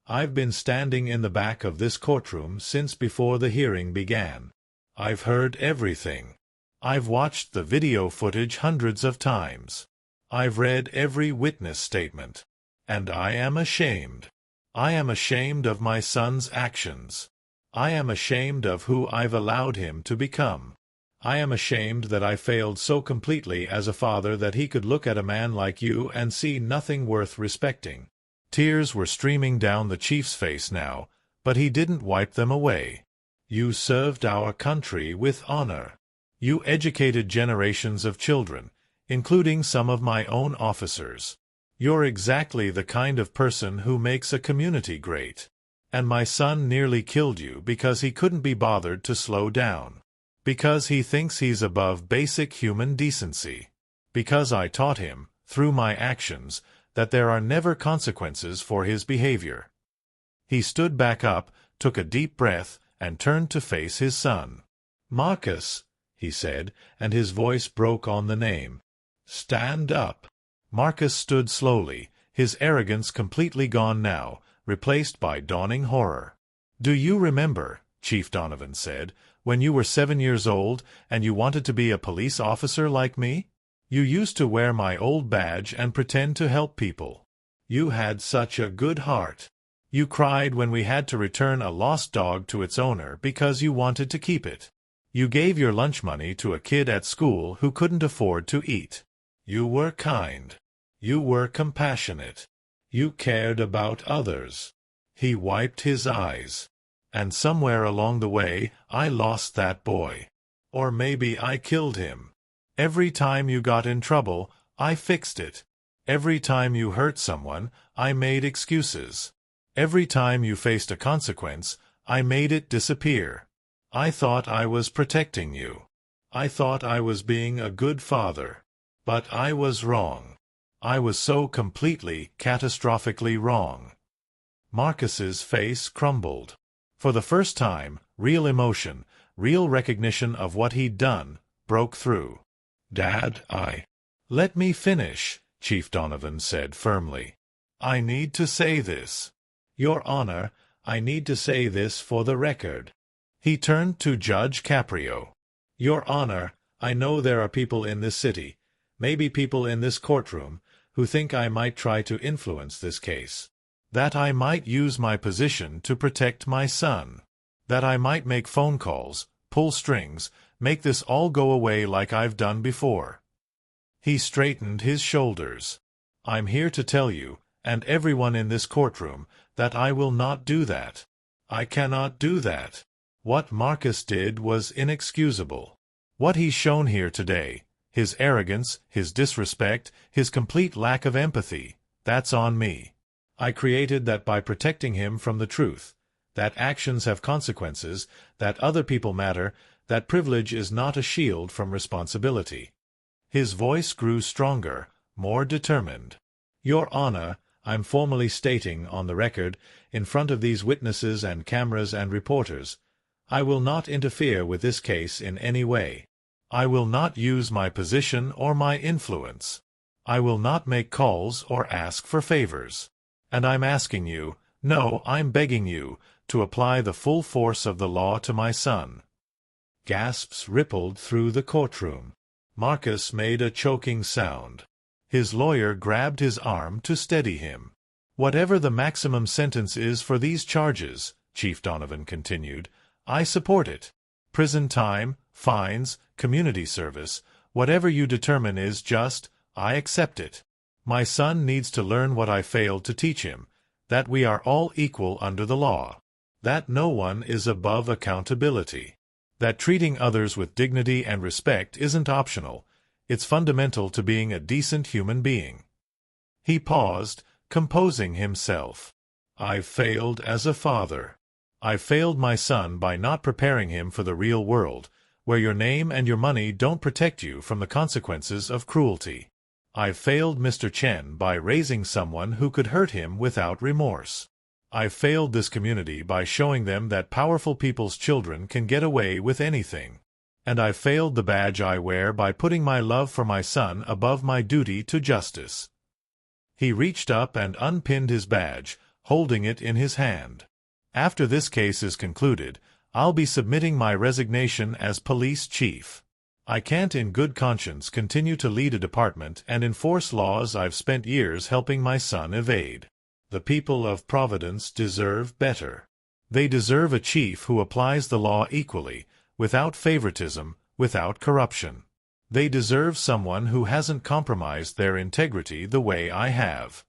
"I've been standing in the back of this courtroom since before the hearing began. I've heard everything. I've watched the video footage hundreds of times. I've read every witness statement. And I am ashamed. I am ashamed of my son's actions. I am ashamed of who I've allowed him to become. I am ashamed that I failed so completely as a father that he could look at a man like you and see nothing worth respecting." Tears were streaming down the chief's face now, but he didn't wipe them away. "You served our country with honor. You educated generations of children, including some of my own officers. You're exactly the kind of person who makes a community great. And my son nearly killed you because he couldn't be bothered to slow down. Because he thinks he's above basic human decency. Because I taught him, through my actions, that there are never consequences for his behavior." He stood back up, took a deep breath, and turned to face his son. "Marcus," he said, and his voice broke on the name. "Stand up." Marcus stood slowly, his arrogance completely gone now, replaced by dawning horror. "Do you remember," Chief Donovan said, "when you were 7 years old and you wanted to be a police officer like me? You used to wear my old badge and pretend to help people. You had such a good heart. You cried when we had to return a lost dog to its owner because you wanted to keep it. You gave your lunch money to a kid at school who couldn't afford to eat. You were kind. You were compassionate. You cared about others." He wiped his eyes. "And somewhere along the way, I lost that boy. Or maybe I killed him. Every time you got in trouble, I fixed it. Every time you hurt someone, I made excuses. Every time you faced a consequence, I made it disappear. I thought I was protecting you. I thought I was being a good father. But I was wrong. I was so completely, catastrophically wrong. Marcus's face crumbled. For the first time, real emotion, real recognition of what he'd done, broke through. Dad, Let me finish, Chief Donovan said firmly. I need to say this. Your Honor, I need to say this for the record. He turned to Judge Caprio. Your Honor, I know there are people in this city, maybe people in this courtroom, who think I might try to influence this case. That I might use my position to protect my son. That I might make phone calls, pull strings, make this all go away like I've done before. He straightened his shoulders. I'm here to tell you, and everyone in this courtroom, that I will not do that. I cannot do that. What Marcus did was inexcusable. What he's shown here today, his arrogance, his disrespect, his complete lack of empathy, that's on me. I created that by protecting him from the truth, that actions have consequences, that other people matter, that privilege is not a shield from responsibility. His voice grew stronger, more determined. Your Honor, I'm formally stating on the record, in front of these witnesses and cameras and reporters, I will not interfere with this case in any way. I will not use my position or my influence. I will not make calls or ask for favors. And I'm asking you, no, I'm begging you, to apply the full force of the law to my son. Gasps rippled through the courtroom. Marcus made a choking sound. His lawyer grabbed his arm to steady him. Whatever the maximum sentence is for these charges, Chief Donovan continued, I support it. Prison time, fines, community service, whatever you determine is just, I accept it. My son needs to learn what I failed to teach him, that we are all equal under the law, that no one is above accountability, that treating others with dignity and respect isn't optional, it's fundamental to being a decent human being. He paused, composing himself. I failed as a father. I failed my son by not preparing him for the real world, where your name and your money don't protect you from the consequences of cruelty. I failed Mr. Chen by raising someone who could hurt him without remorse. I failed this community by showing them that powerful people's children can get away with anything. And I failed the badge I wear by putting my love for my son above my duty to justice. He reached up and unpinned his badge, holding it in his hand. After this case is concluded, I'll be submitting my resignation as police chief. I can't in good conscience continue to lead a department and enforce laws I've spent years helping my son evade. The people of Providence deserve better. They deserve a chief who applies the law equally, without favoritism, without corruption. They deserve someone who hasn't compromised their integrity the way I have.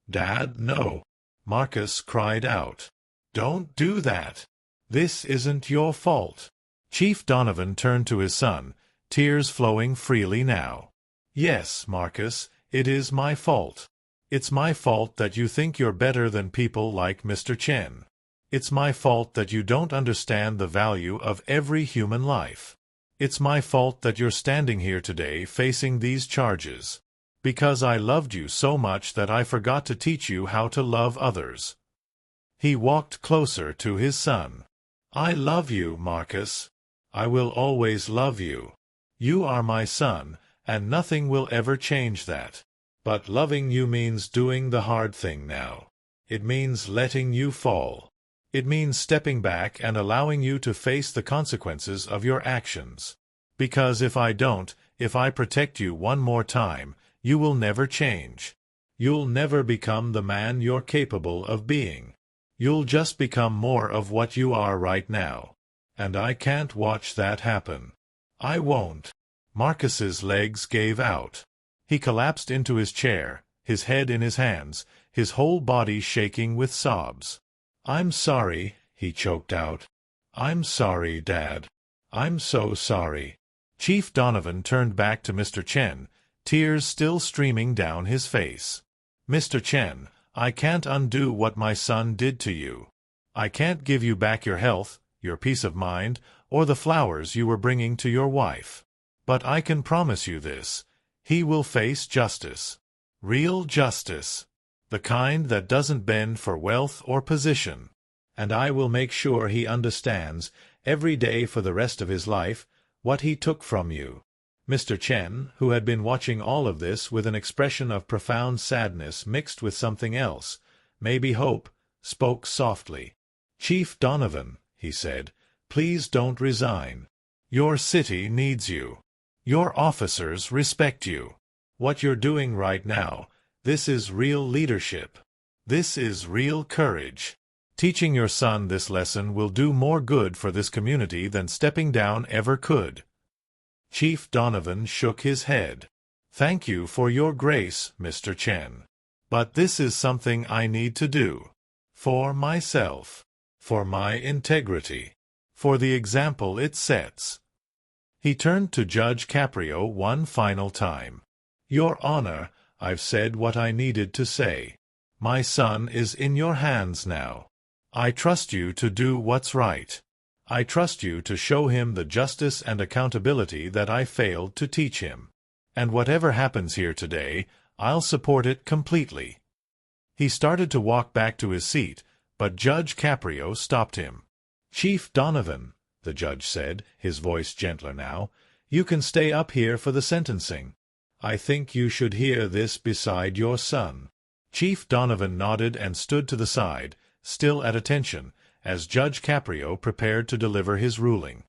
Dad, no. Marcus cried out. Don't do that. This isn't your fault. Chief Donovan turned to his son, tears flowing freely now. Yes, Marcus, it is my fault. It's my fault that you think you're better than people like Mr. Chen. It's my fault that you don't understand the value of every human life. It's my fault that you're standing here today facing these charges. Because I loved you so much that I forgot to teach you how to love others. He walked closer to his son. I love you, Marcus. I will always love you. You are my son, and nothing will ever change that. But loving you means doing the hard thing now. It means letting you fall. It means stepping back and allowing you to face the consequences of your actions. Because if I don't, if I protect you one more time, you will never change. You'll never become the man you're capable of being. You'll just become more of what you are right now. And I can't watch that happen. I won't. Marcus's legs gave out. He collapsed into his chair, his head in his hands, his whole body shaking with sobs. I'm sorry, he choked out. I'm sorry, Dad. I'm so sorry. Chief Donovan turned back to Mr. Chen, tears still streaming down his face. Mr. Chen, I can't undo what my son did to you. I can't give you back your health, your peace of mind, or the flowers you were bringing to your wife. But I can promise you this. He will face justice. Real justice. The kind that doesn't bend for wealth or position. And I will make sure he understands, every day for the rest of his life, what he took from you." Mr. Chen, who had been watching all of this with an expression of profound sadness mixed with something else, maybe hope, spoke softly. "Chief Donovan," he said, "please don't resign. Your city needs you. Your officers respect you. What you're doing right now, this is real leadership. This is real courage. Teaching your son this lesson will do more good for this community than stepping down ever could." Chief Donovan shook his head. "Thank you for your grace, Mr. Chen. But this is something I need to do. For myself. For my integrity. For the example it sets." He turned to Judge Caprio one final time. "Your Honor, I've said what I needed to say. My son is in your hands now. I trust you to do what's right. I trust you to show him the justice and accountability that I failed to teach him. And whatever happens here today, I'll support it completely." He started to walk back to his seat, but Judge Caprio stopped him. "Chief Donovan," the judge said, his voice gentler now, "you can stay up here for the sentencing. I think you should hear this beside your son." Chief Donovan nodded and stood to the side, still at attention, as Judge Caprio prepared to deliver his ruling.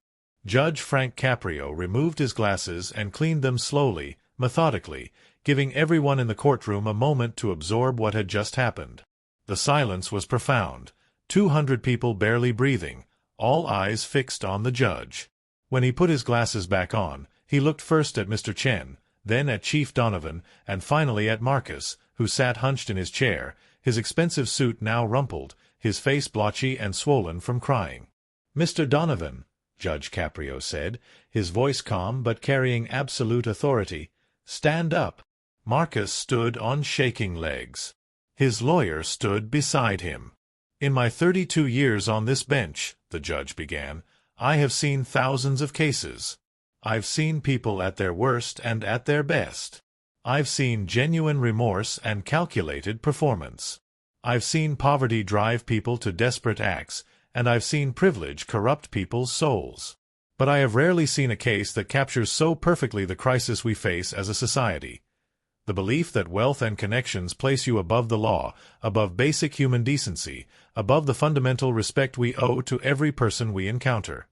Judge Frank Caprio removed his glasses and cleaned them slowly, methodically, giving everyone in the courtroom a moment to absorb what had just happened. The silence was profound, 200 people barely breathing, all eyes fixed on the judge. When he put his glasses back on, he looked first at Mr. Chen, then at Chief Donovan, and finally at Marcus, who sat hunched in his chair, his expensive suit now rumpled, his face blotchy and swollen from crying. "Mr. Donovan," Judge Caprio said, his voice calm but carrying absolute authority, "stand up." Marcus stood on shaking legs. His lawyer stood beside him. "In my 32 years on this bench," the judge began, "I have seen thousands of cases. I've seen people at their worst and at their best. I've seen genuine remorse and calculated performance. I've seen poverty drive people to desperate acts, and I've seen privilege corrupt people's souls. But I have rarely seen a case that captures so perfectly the crisis we face as a society. The belief that wealth and connections place you above the law, above basic human decency, above the fundamental respect we owe to every person we encounter."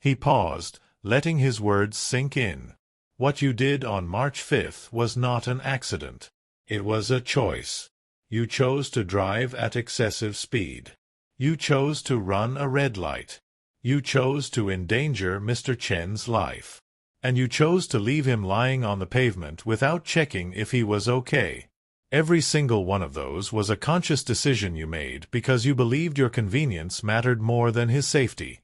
He paused, letting his words sink in. "What you did on March 5th was not an accident. It was a choice. You chose to drive at excessive speed. You chose to run a red light. You chose to endanger Mr. Chen's life. And you chose to leave him lying on the pavement without checking if he was okay. Every single one of those was a conscious decision you made because you believed your convenience mattered more than his safety."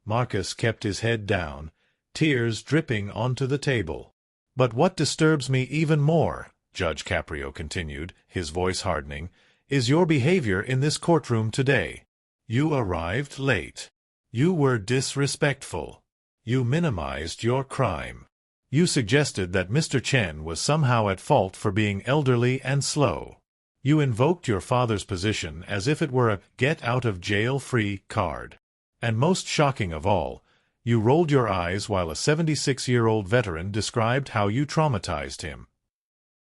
Marcus kept his head down, tears dripping onto the table. "But what disturbs me even more," Judge Caprio continued, his voice hardening, "is your behavior in this courtroom today. You arrived late. You were disrespectful. You minimized your crime. You suggested that Mr. Chen was somehow at fault for being elderly and slow. You invoked your father's position as if it were a get-out-of-jail-free card. And most shocking of all, you rolled your eyes while a 76-year-old veteran described how you traumatized him."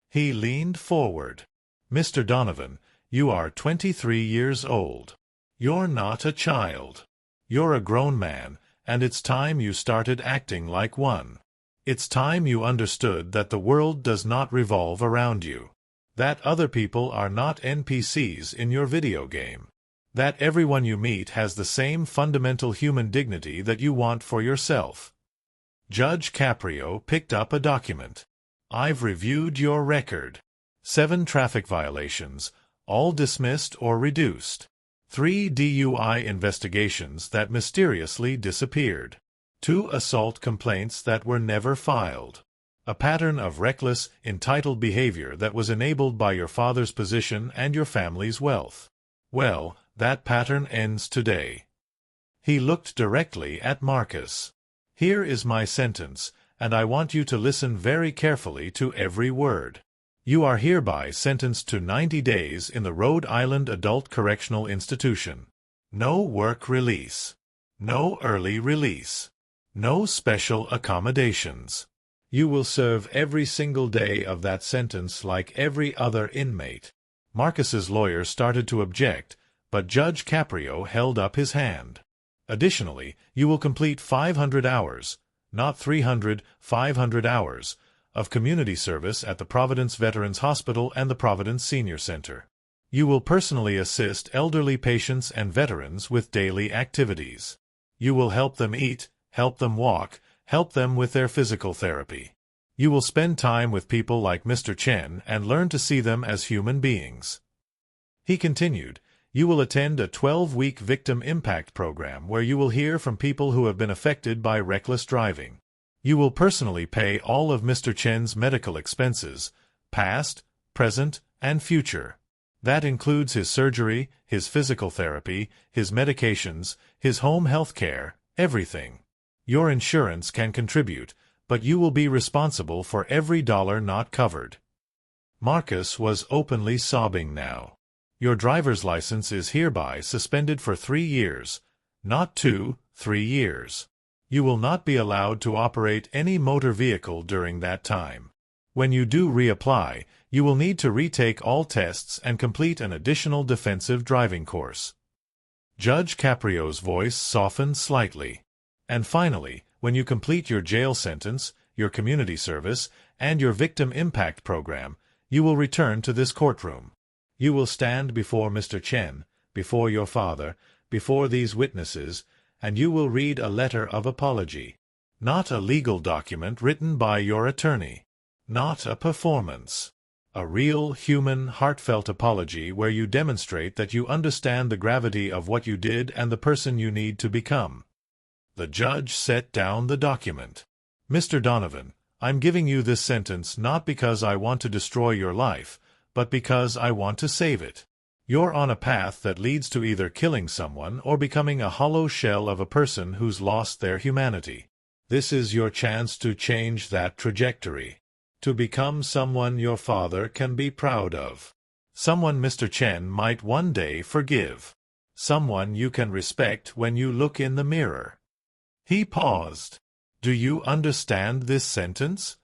He leaned forward. "Mr. Donovan, you are 23 years old. You're not a child. You're a grown man, and it's time you started acting like one. It's time you understood that the world does not revolve around you. That other people are not NPCs in your video game. That everyone you meet has the same fundamental human dignity that you want for yourself." Judge Caprio picked up a document. "I've reviewed your record. 7 traffic violations, all dismissed or reduced. 3 DUI investigations that mysteriously disappeared. 2 assault complaints that were never filed. A pattern of reckless, entitled behavior that was enabled by your father's position and your family's wealth. Well, that pattern ends today." He looked directly at Marcus. "Here is my sentence, and I want you to listen very carefully to every word. You are hereby sentenced to 90 days in the Rhode Island Adult Correctional Institution. No work release. No early release. No special accommodations. You will serve every single day of that sentence like every other inmate. Marcus's lawyer started to object, but Judge Caprio held up his hand. Additionally, you will complete 500 hours, not 300, 500 hours, of community service at the Providence Veterans Hospital and the Providence Senior Center. You will personally assist elderly patients and veterans with daily activities. You will help them eat, help them walk, help them with their physical therapy. You will spend time with people like Mr. Chen and learn to see them as human beings. He continued, you will attend a 12-week victim impact program where you will hear from people who have been affected by reckless driving. You will personally pay all of Mr. Chen's medical expenses, past, present, and future. That includes his surgery, his physical therapy, his medications, his home health care, everything. Your insurance can contribute, but you will be responsible for every dollar not covered. Marcus was openly sobbing now. Your driver's license is hereby suspended for 3 years, not 2, 3 years. You will not be allowed to operate any motor vehicle during that time. When you do reapply, you will need to retake all tests and complete an additional defensive driving course. Judge Caprio's voice softened slightly. And finally, when you complete your jail sentence, your community service, and your victim impact program, you will return to this courtroom. You will stand before Mr. Chen, before your father, before these witnesses, and you will read a letter of apology. Not a legal document written by your attorney. Not a performance. A real, human, heartfelt apology where you demonstrate that you understand the gravity of what you did and the person you need to become. The judge set down the document. Mr. Donovan, I'm giving you this sentence not because I want to destroy your life, but because I want to save it. You're on a path that leads to either killing someone or becoming a hollow shell of a person who's lost their humanity. This is your chance to change that trajectory. To become someone your father can be proud of. Someone Mr. Chen might one day forgive. Someone you can respect when you look in the mirror. He paused. Do you understand this sentence?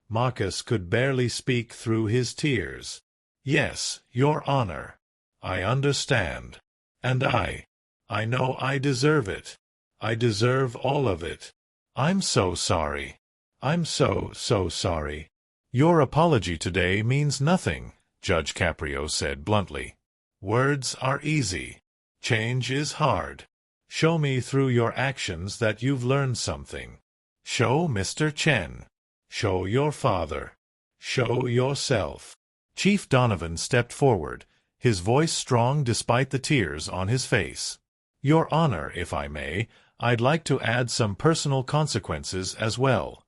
Marcus could barely speak through his tears. Yes, Your Honor. I understand. And I know I deserve it. I deserve all of it. I'm so sorry. I'm so sorry. Your apology today means nothing, Judge Caprio said bluntly. Words are easy. Change is hard. Show me through your actions that you've learned something. Show Mr. Chen. Show your father. Show yourself. Chief Donovan stepped forward, his voice strong despite the tears on his face. Your Honor, if I may, I'd like to add some personal consequences as well.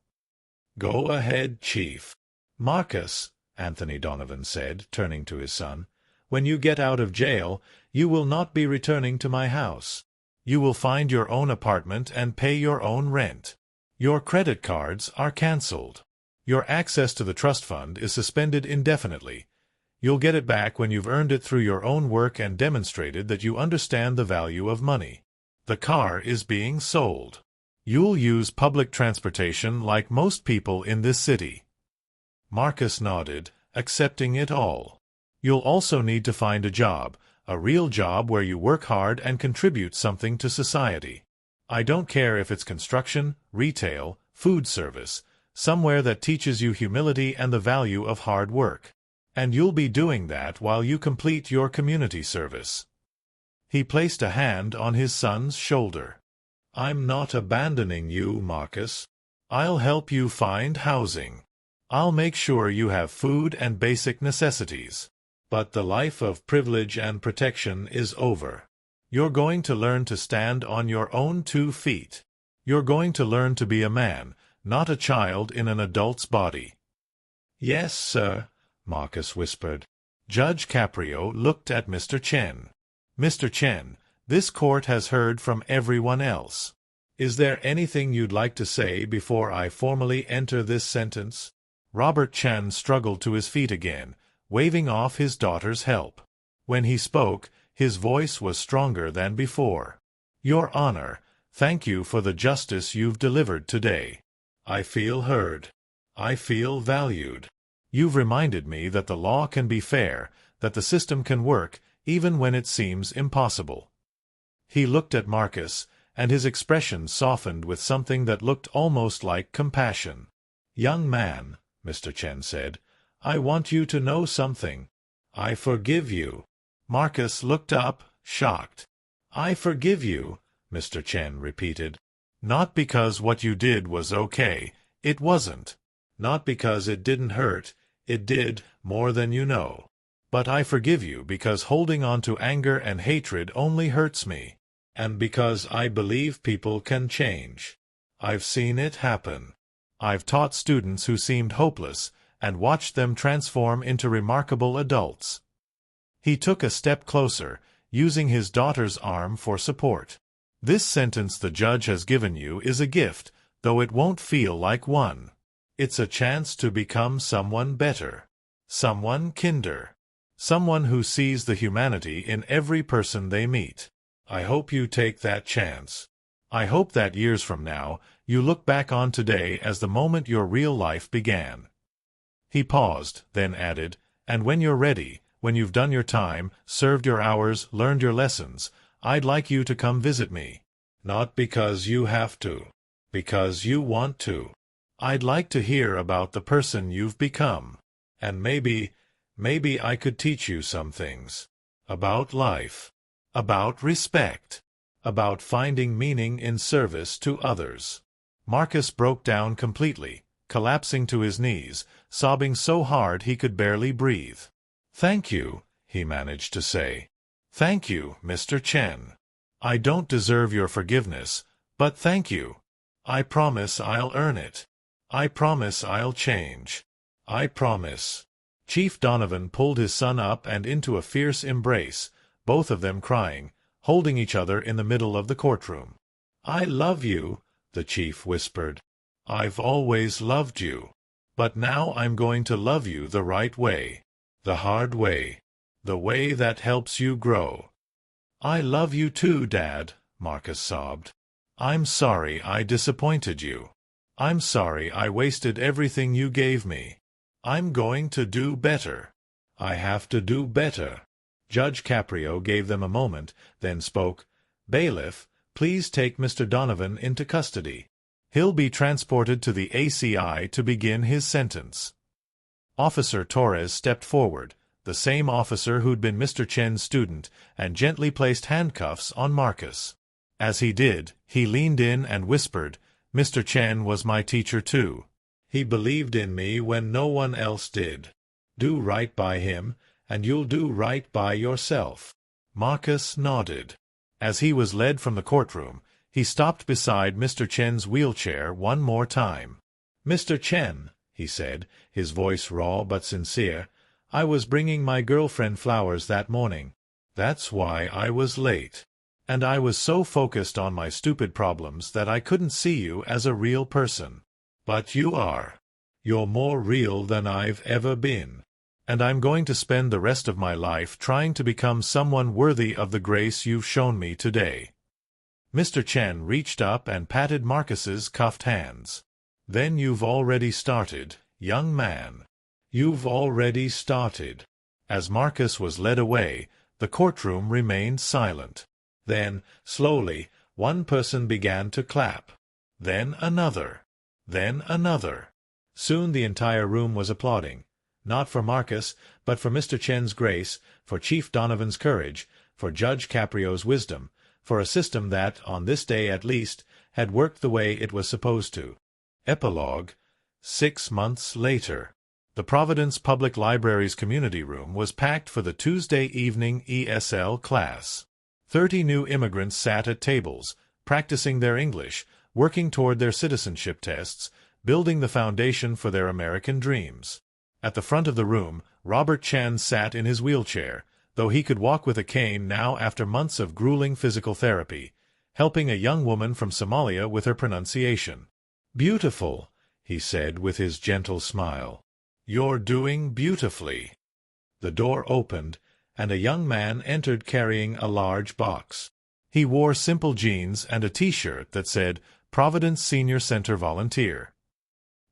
Go ahead, Chief. Marcus, Anthony Donovan said, turning to his son, when you get out of jail, you will not be returning to my house. You will find your own apartment and pay your own rent. Your credit cards are canceled. Your access to the trust fund is suspended indefinitely. You'll get it back when you've earned it through your own work and demonstrated that you understand the value of money. The car is being sold. You'll use public transportation like most people in this city. Marcus nodded, accepting it all. You'll also need to find a job, a real job where you work hard and contribute something to society. I don't care if it's construction, retail, food service, somewhere that teaches you humility and the value of hard work. And you'll be doing that while you complete your community service. He placed a hand on his son's shoulder. I'm not abandoning you, Marcus. I'll help you find housing. I'll make sure you have food and basic necessities. But the life of privilege and protection is over. You're going to learn to stand on your own 2 feet. You're going to learn to be a man, not a child in an adult's body. Yes, sir, Marcus whispered. Judge Caprio looked at Mr. Chen. Mr. Chen, this court has heard from everyone else. Is there anything you'd like to say before I formally enter this sentence? Robert Chan struggled to his feet again, waving off his daughter's help. When he spoke, his voice was stronger than before. Your Honor, thank you for the justice you've delivered today. I feel heard. I feel valued. You've reminded me that the law can be fair, that the system can work, even when it seems impossible. He looked at Marcus, and his expression softened with something that looked almost like compassion. Young man, Mr. Chen said, I want you to know something. I forgive you. Marcus looked up, shocked. I forgive you, Mr. Chen repeated. Not because what you did was okay, it wasn't. Not because it didn't hurt, it did, more than you know. But I forgive you because holding on to anger and hatred only hurts me. And because I believe people can change. I've seen it happen. I've taught students who seemed hopeless, and watched them transform into remarkable adults. He took a step closer, using his daughter's arm for support. This sentence the judge has given you is a gift, though it won't feel like one. It's a chance to become someone better. Someone kinder. Someone who sees the humanity in every person they meet. I hope you take that chance. I hope that years from now, you look back on today as the moment your real life began. He paused, then added, and when you're ready, when you've done your time, served your hours, learned your lessons, I'd like you to come visit me. Not because you have to. Because you want to. I'd like to hear about the person you've become. And maybe I could teach you some things. About life. About respect. About finding meaning in service to others. Marcus broke down completely, collapsing to his knees, sobbing so hard he could barely breathe. Thank you, he managed to say. Thank you, Mr. Chen. I don't deserve your forgiveness, but thank you. I promise I'll earn it. I promise I'll change. I promise. Chief Donovan pulled his son up and into a fierce embrace, both of them crying, holding each other in the middle of the courtroom. I love you, the chief whispered. I've always loved you. But now I'm going to love you the right way. The hard way. The way that helps you grow. I love you too, Dad, Marcus sobbed. I'm sorry I disappointed you. I'm sorry I wasted everything you gave me. I'm going to do better. I have to do better. Judge Caprio gave them a moment, then spoke. Bailiff, please take Mr. Donovan into custody. He'll be transported to the ACI to begin his sentence. Officer Torres stepped forward, the same officer who'd been Mr. Chen's student, and gently placed handcuffs on Marcus. As he did, he leaned in and whispered, Mr. Chen was my teacher too. He believed in me when no one else did. Do right by him, and you'll do right by yourself. Marcus nodded. As he was led from the courtroom, he stopped beside Mr. Chen's wheelchair one more time. Mr. Chen, he said, his voice raw but sincere, I was bringing my girlfriend flowers that morning. That's why I was late. And I was so focused on my stupid problems that I couldn't see you as a real person. But you are. You're more real than I've ever been. And I'm going to spend the rest of my life trying to become someone worthy of the grace you've shown me today. Mr. Chen reached up and patted Marcus's cuffed hands. Then you've already started, young man. You've already started. As Marcus was led away, the courtroom remained silent. Then, slowly, one person began to clap. Then another. Then another. Soon the entire room was applauding. Not for Marcus, but for Mr. Chen's grace, for Chief Donovan's courage, for Judge Caprio's wisdom, for a system that, on this day at least, had worked the way it was supposed to. Epilogue. 6 months later. The Providence Public Library's community room was packed for the Tuesday evening ESL class. 30 new immigrants sat at tables, practicing their English, working toward their citizenship tests, building the foundation for their American dreams. At the front of the room, Robert Chan sat in his wheelchair, though he could walk with a cane now after months of grueling physical therapy. helping a young woman from Somalia with her pronunciation. "Beautiful," he said with his gentle smile. "You're doing beautifully." The door opened, and a young man entered carrying a large box. He wore simple jeans and a T-shirt that said, "Providence Senior Center Volunteer."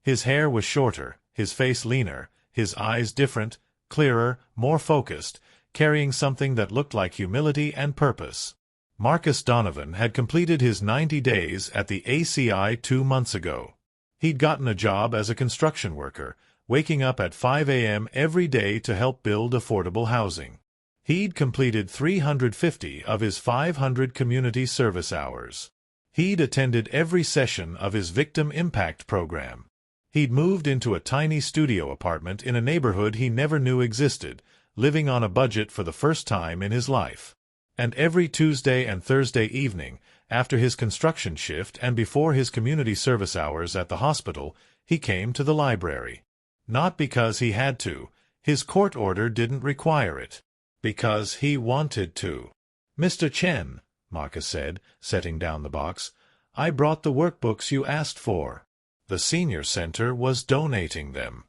His hair was shorter, his face leaner, his eyes different, clearer, more focused, carrying something that looked like humility and purpose. Marcus Donovan had completed his 90 days at the ACI 2 months ago. He'd gotten a job as a construction worker, waking up at 5 a.m. every day to help build affordable housing. He'd completed 350 of his 500 community service hours. He'd attended every session of his Victim Impact program. He'd moved into a tiny studio apartment in a neighborhood he never knew existed, living on a budget for the first time in his life. And every Tuesday and Thursday evening, after his construction shift and before his community service hours at the hospital, he came to the library. Not because he had to. His court order didn't require it. Because he wanted to. "Mr. Chen," Marcus said, setting down the box, "I brought the workbooks you asked for. The senior center was donating them."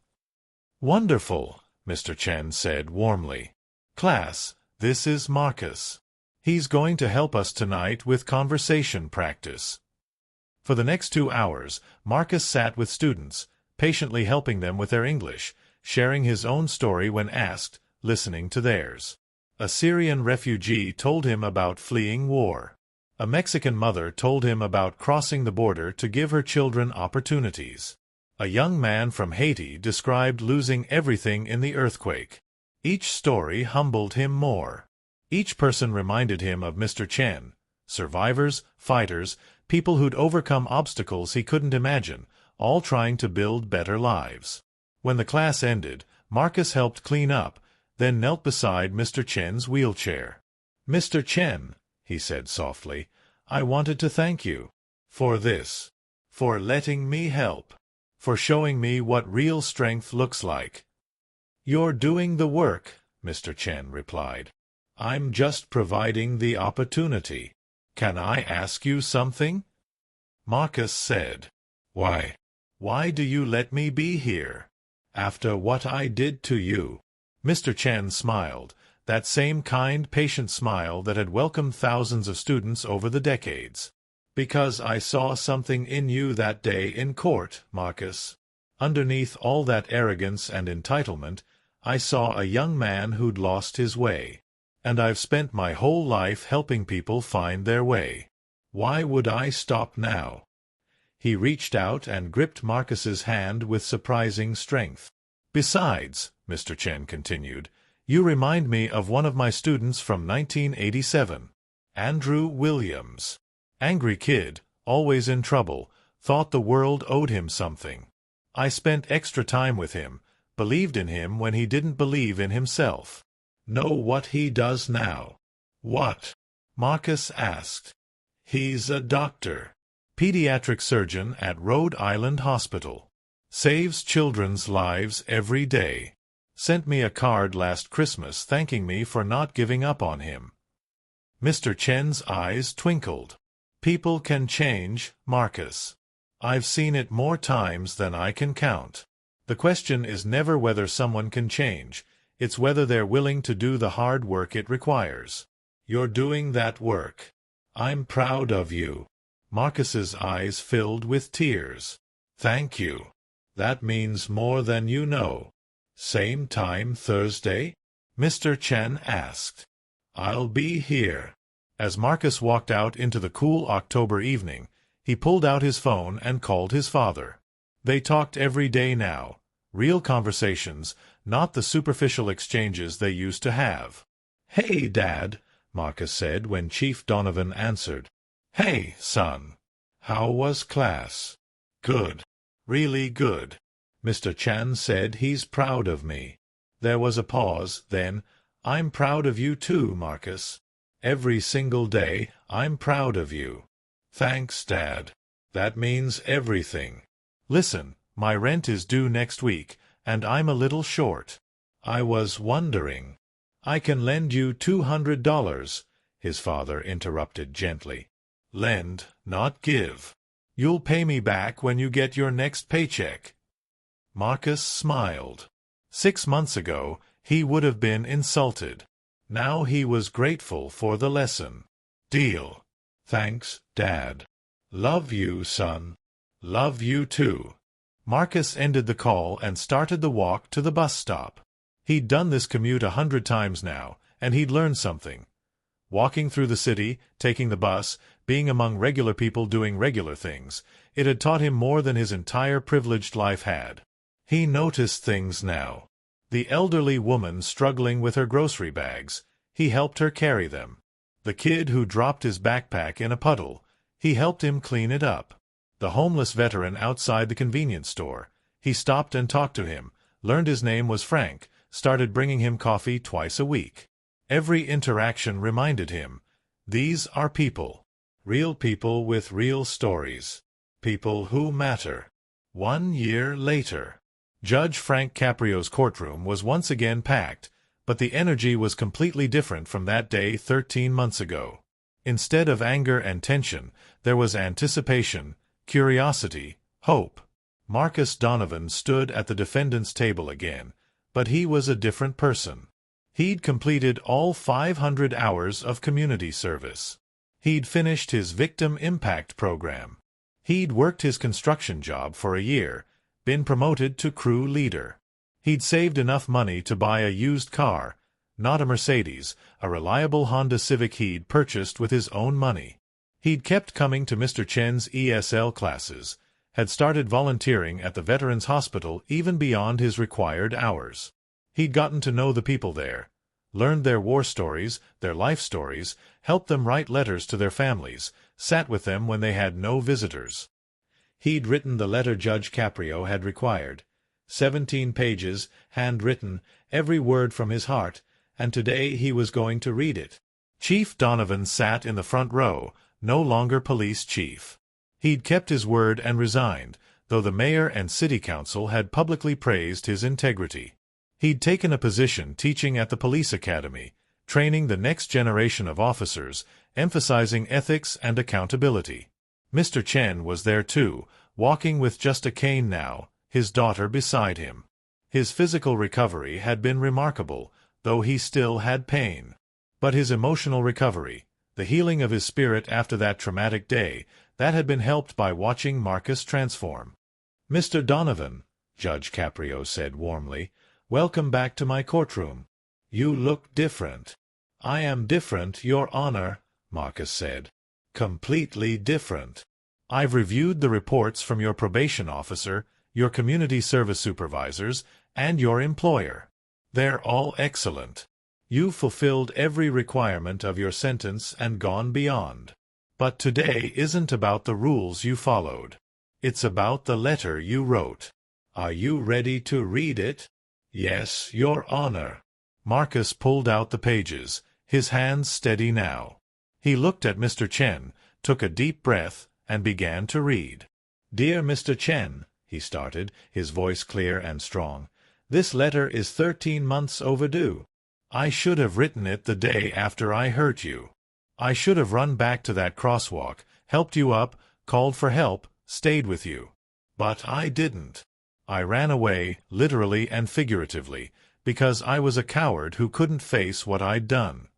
"Wonderful," Mr. Chen said warmly. "Class, this is Marcus. He's going to help us tonight with conversation practice." For the next 2 hours, Marcus sat with students, patiently helping them with their English, sharing his own story when asked, listening to theirs. A Syrian refugee told him about fleeing war. A Mexican mother told him about crossing the border to give her children opportunities. A young man from Haiti described losing everything in the earthquake. Each story humbled him more. Each person reminded him of Mr. Chen. Survivors, fighters, people who'd overcome obstacles he couldn't imagine, all trying to build better lives. When the class ended, Marcus helped clean up, then knelt beside Mr. Chen's wheelchair. "Mr. Chen," he said softly, "I wanted to thank you. For this. For letting me help. For showing me what real strength looks like." "You're doing the work," Mr. Chen replied. "I'm just providing the opportunity. Can I ask you something?" Marcus said, "Why? Why do you let me be here? After what I did to you?" Mr. Chen smiled, that same kind, patient smile that had welcomed thousands of students over the decades. "Because I saw something in you that day in court, Marcus. Underneath all that arrogance and entitlement, I saw a young man who'd lost his way. And I've spent my whole life helping people find their way. Why would I stop now?" He reached out and gripped Marcus's hand with surprising strength. "Besides," Mr. Chen continued, "you remind me of one of my students from 1987, Andrew Williams. Angry kid, always in trouble, thought the world owed him something. I spent extra time with him, believed in him when he didn't believe in himself. Know what he does now?" "What?" Marcus asked. "He's a doctor. Pediatric surgeon at Rhode Island Hospital. Saves children's lives every day. Sent me a card last Christmas thanking me for not giving up on him." Mr. Chen's eyes twinkled. "People can change, Marcus. I've seen it more times than I can count. The question is never whether someone can change. It's whether they're willing to do the hard work it requires. You're doing that work. I'm proud of you." Marcus's eyes filled with tears. "Thank you. That means more than you know. Same time Thursday?" Mr. Chen asked. "I'll be here." As Marcus walked out into the cool October evening, he pulled out his phone and called his father. They talked every day now. Real conversations, not the superficial exchanges they used to have. "Hey, Dad," Marcus said when Chief Donovan answered. "Hey, son. How was class?" "Good. Really good." Mr. Chen said he's proud of me. There was a pause, then, "I'm proud of you too, Marcus. Every single day, I'm proud of you." "Thanks, Dad. That means everything. Listen, my rent is due next week, and I'm a little short. I was wondering." "I can lend you $200, his father interrupted gently. Lend, not give. You'll pay me back when you get your next paycheck. Marcus smiled. 6 months ago, he would have been insulted. Now he was grateful for the lesson. Deal. Thanks, Dad. Love you, son. Love you too. Marcus ended the call and started the walk to the bus stop. He'd done this commute 100 times now, and he'd learned something. Walking through the city, taking the bus, being among regular people doing regular things, it had taught him more than his entire privileged life had. He noticed things now. The elderly woman struggling with her grocery bags, he helped her carry them. The kid who dropped his backpack in a puddle, he helped him clean it up. The homeless veteran outside the convenience store, he stopped and talked to him, learned his name was Frank, started bringing him coffee twice a week. Every interaction reminded him, these are people. Real people with real stories. People who matter. 1 year later. Judge Frank Caprio's courtroom was once again packed, but the energy was completely different from that day 13 months ago. Instead of anger and tension, there was anticipation, curiosity, hope. Marcus Donovan stood at the defendant's table again, but he was a different person. He'd completed all 500 hours of community service. He'd finished his victim impact program. He'd worked his construction job for a year, been promoted to crew leader. He'd saved enough money to buy a used car, not a Mercedes, a reliable Honda Civic he'd purchased with his own money. He'd kept coming to Mr. Chen's ESL classes, had started volunteering at the Veterans Hospital even beyond his required hours. He'd gotten to know the people there, learned their war stories, their life stories, helped them write letters to their families, sat with them when they had no visitors. He'd written the letter Judge Caprio had required. 17 pages, handwritten, every word from his heart, and today he was going to read it. Chief Donovan sat in the front row, no longer police chief. He'd kept his word and resigned, though the mayor and city council had publicly praised his integrity. He'd taken a position teaching at the police academy, training the next generation of officers, emphasizing ethics and accountability. Mr. Chen was there too, walking with just a cane now, his daughter beside him. His physical recovery had been remarkable, though he still had pain. But his emotional recovery, the healing of his spirit after that traumatic day, that had been helped by watching Marcus transform. "Mr. Donovan," Judge Caprio said warmly, "welcome back to my courtroom. You look different." "I am different, Your Honor," Marcus said. "Completely different. I've reviewed the reports from your probation officer, your community service supervisors, and your employer. They're all excellent. You've fulfilled every requirement of your sentence and gone beyond. But today isn't about the rules you followed. It's about the letter you wrote. Are you ready to read it?" "Yes, Your Honor." Marcus pulled out the pages, his hands steady now. He looked at Mr. Chen, took a deep breath, and began to read. "Dear Mr. Chen," he started, his voice clear and strong, "this letter is 13 months overdue. I should have written it the day after I hurt you. I should have run back to that crosswalk, helped you up, called for help, stayed with you. But I didn't. I ran away, literally and figuratively, because I was a coward who couldn't face what I'd done."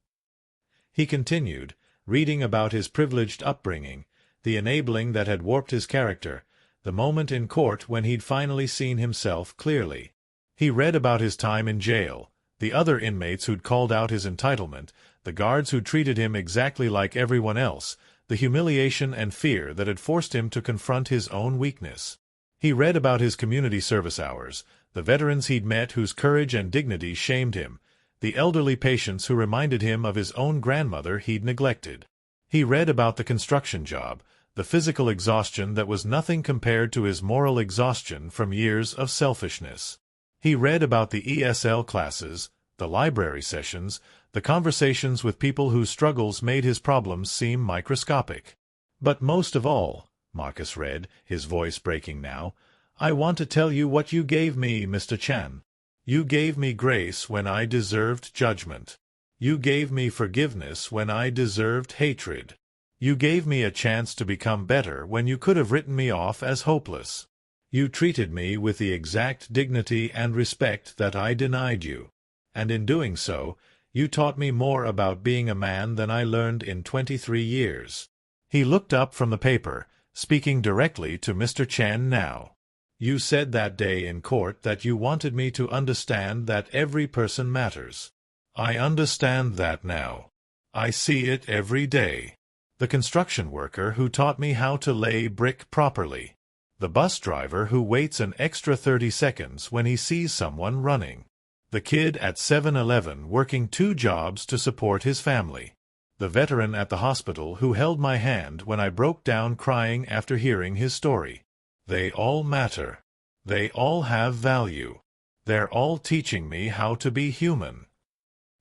He continued, reading about his privileged upbringing, the enabling that had warped his character, the moment in court when he'd finally seen himself clearly. He read about his time in jail, the other inmates who'd called out his entitlement, the guards who treated him exactly like everyone else, the humiliation and fear that had forced him to confront his own weakness. He read about his community service hours, the veterans he'd met whose courage and dignity shamed him, the elderly patients who reminded him of his own grandmother he'd neglected. He read about the construction job, the physical exhaustion that was nothing compared to his moral exhaustion from years of selfishness. He read about the ESL classes, the library sessions, the conversations with people whose struggles made his problems seem microscopic. "But most of all," Marcus read, his voice breaking now, "I want to tell you what you gave me, Mr. Chen. You gave me grace when I deserved judgment. You gave me forgiveness when I deserved hatred. You gave me a chance to become better when you could have written me off as hopeless. You treated me with the exact dignity and respect that I denied you. And in doing so, you taught me more about being a man than I learned in 23 years. He looked up from the paper, speaking directly to Mr. Chen now. You said that day in court that you wanted me to understand that every person matters. I understand that now. I see it every day. The construction worker who taught me how to lay brick properly. The bus driver who waits an extra 30 seconds when he sees someone running. The kid at 7-Eleven working 2 jobs to support his family. The veteran at the hospital who held my hand when I broke down crying after hearing his story. They all matter. They all have value. They're all teaching me how to be human.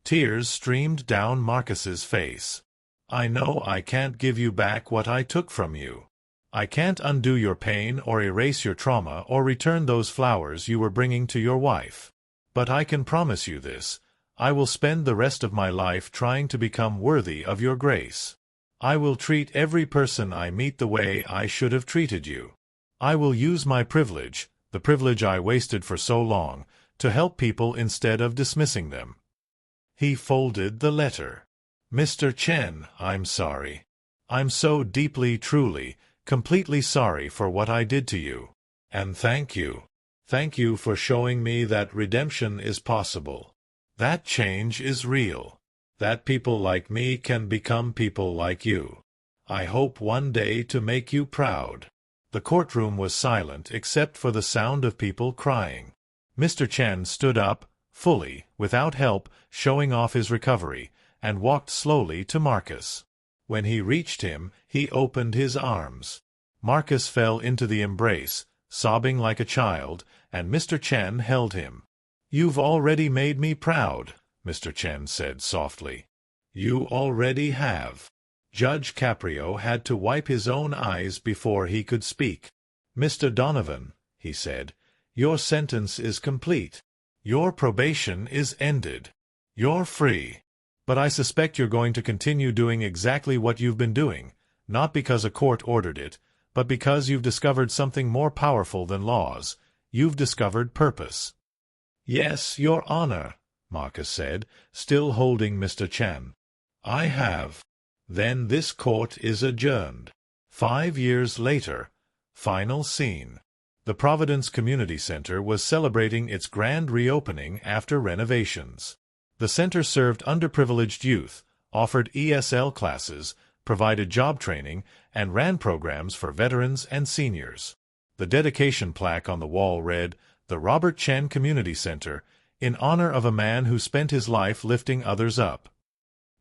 Tears streamed down Marcus's face. I know I can't give you back what I took from you. I can't undo your pain or erase your trauma or return those flowers you were bringing to your wife. But I can promise you this. I will spend the rest of my life trying to become worthy of your grace. I will treat every person I meet the way I should have treated you. I will use my privilege, the privilege I wasted for so long, to help people instead of dismissing them. He folded the letter. Mr. Chen, I'm sorry. I'm so deeply, truly, completely sorry for what I did to you. And thank you. Thank you for showing me that redemption is possible. That change is real. That people like me can become people like you. I hope one day to make you proud. The courtroom was silent except for the sound of people crying. Mr. Chen stood up, fully, without help, showing off his recovery, and walked slowly to Marcus. When he reached him, he opened his arms. Marcus fell into the embrace, sobbing like a child, and Mr. Chen held him. You've already made me proud, Mr. Chen said softly. You already have. Judge Caprio had to wipe his own eyes before he could speak. Mr. Donovan, he said, your sentence is complete. Your probation is ended. You're free. But I suspect you're going to continue doing exactly what you've been doing, not because a court ordered it, but because you've discovered something more powerful than laws. You've discovered purpose. Yes, Your Honor, Marcus said, still holding Mr. Chen. I have. Then this court is adjourned. 5 years later. Final scene. The Providence Community Center was celebrating its grand reopening after renovations. The center served underprivileged youth, offered ESL classes, provided job training, and ran programs for veterans and seniors. The dedication plaque on the wall read, "The Robert Chen Community Center, in honor of a man who spent his life lifting others up."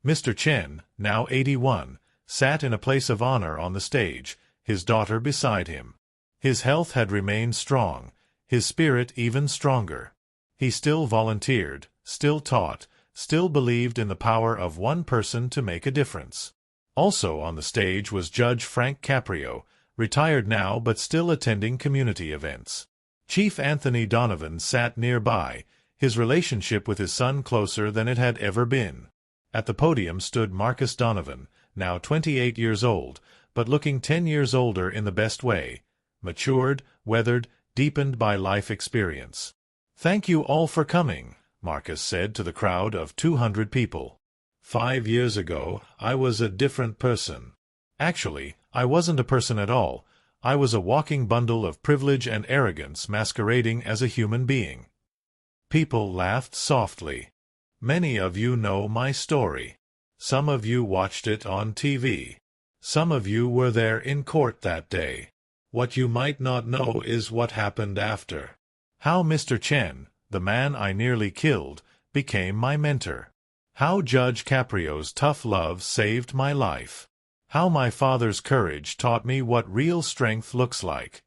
Mr. Chen, now 81, sat in a place of honor on the stage, his daughter beside him. His health had remained strong, his spirit even stronger. He still volunteered, still taught, still believed in the power of one person to make a difference. Also on the stage was Judge Frank Caprio, retired now but still attending community events. Chief Anthony Donovan sat nearby, his relationship with his son closer than it had ever been. At the podium stood Marcus Donovan, now 28 years old, but looking 10 years older in the best way, matured, weathered, deepened by life experience. "Thank you all for coming," Marcus said to the crowd of 200 people. 5 years ago, I was a different person. Actually, I wasn't a person at all. I was a walking bundle of privilege and arrogance masquerading as a human being. People laughed softly. Many of you know my story. Some of you watched it on TV. Some of you were there in court that day. What you might not know is what happened after. How Mr. Chen, the man I nearly killed, became my mentor. How Judge Caprio's tough love saved my life. How my father's courage taught me what real strength looks like.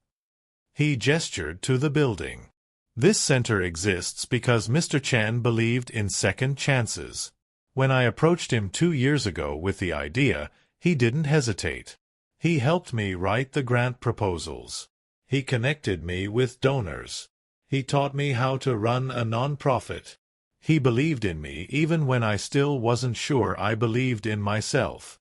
He gestured to the building. This center exists because Mr. Chen believed in second chances. When I approached him 2 years ago with the idea, he didn't hesitate. He helped me write the grant proposals. He connected me with donors. He taught me how to run a nonprofit. He believed in me even when I still wasn't sure I believed in myself.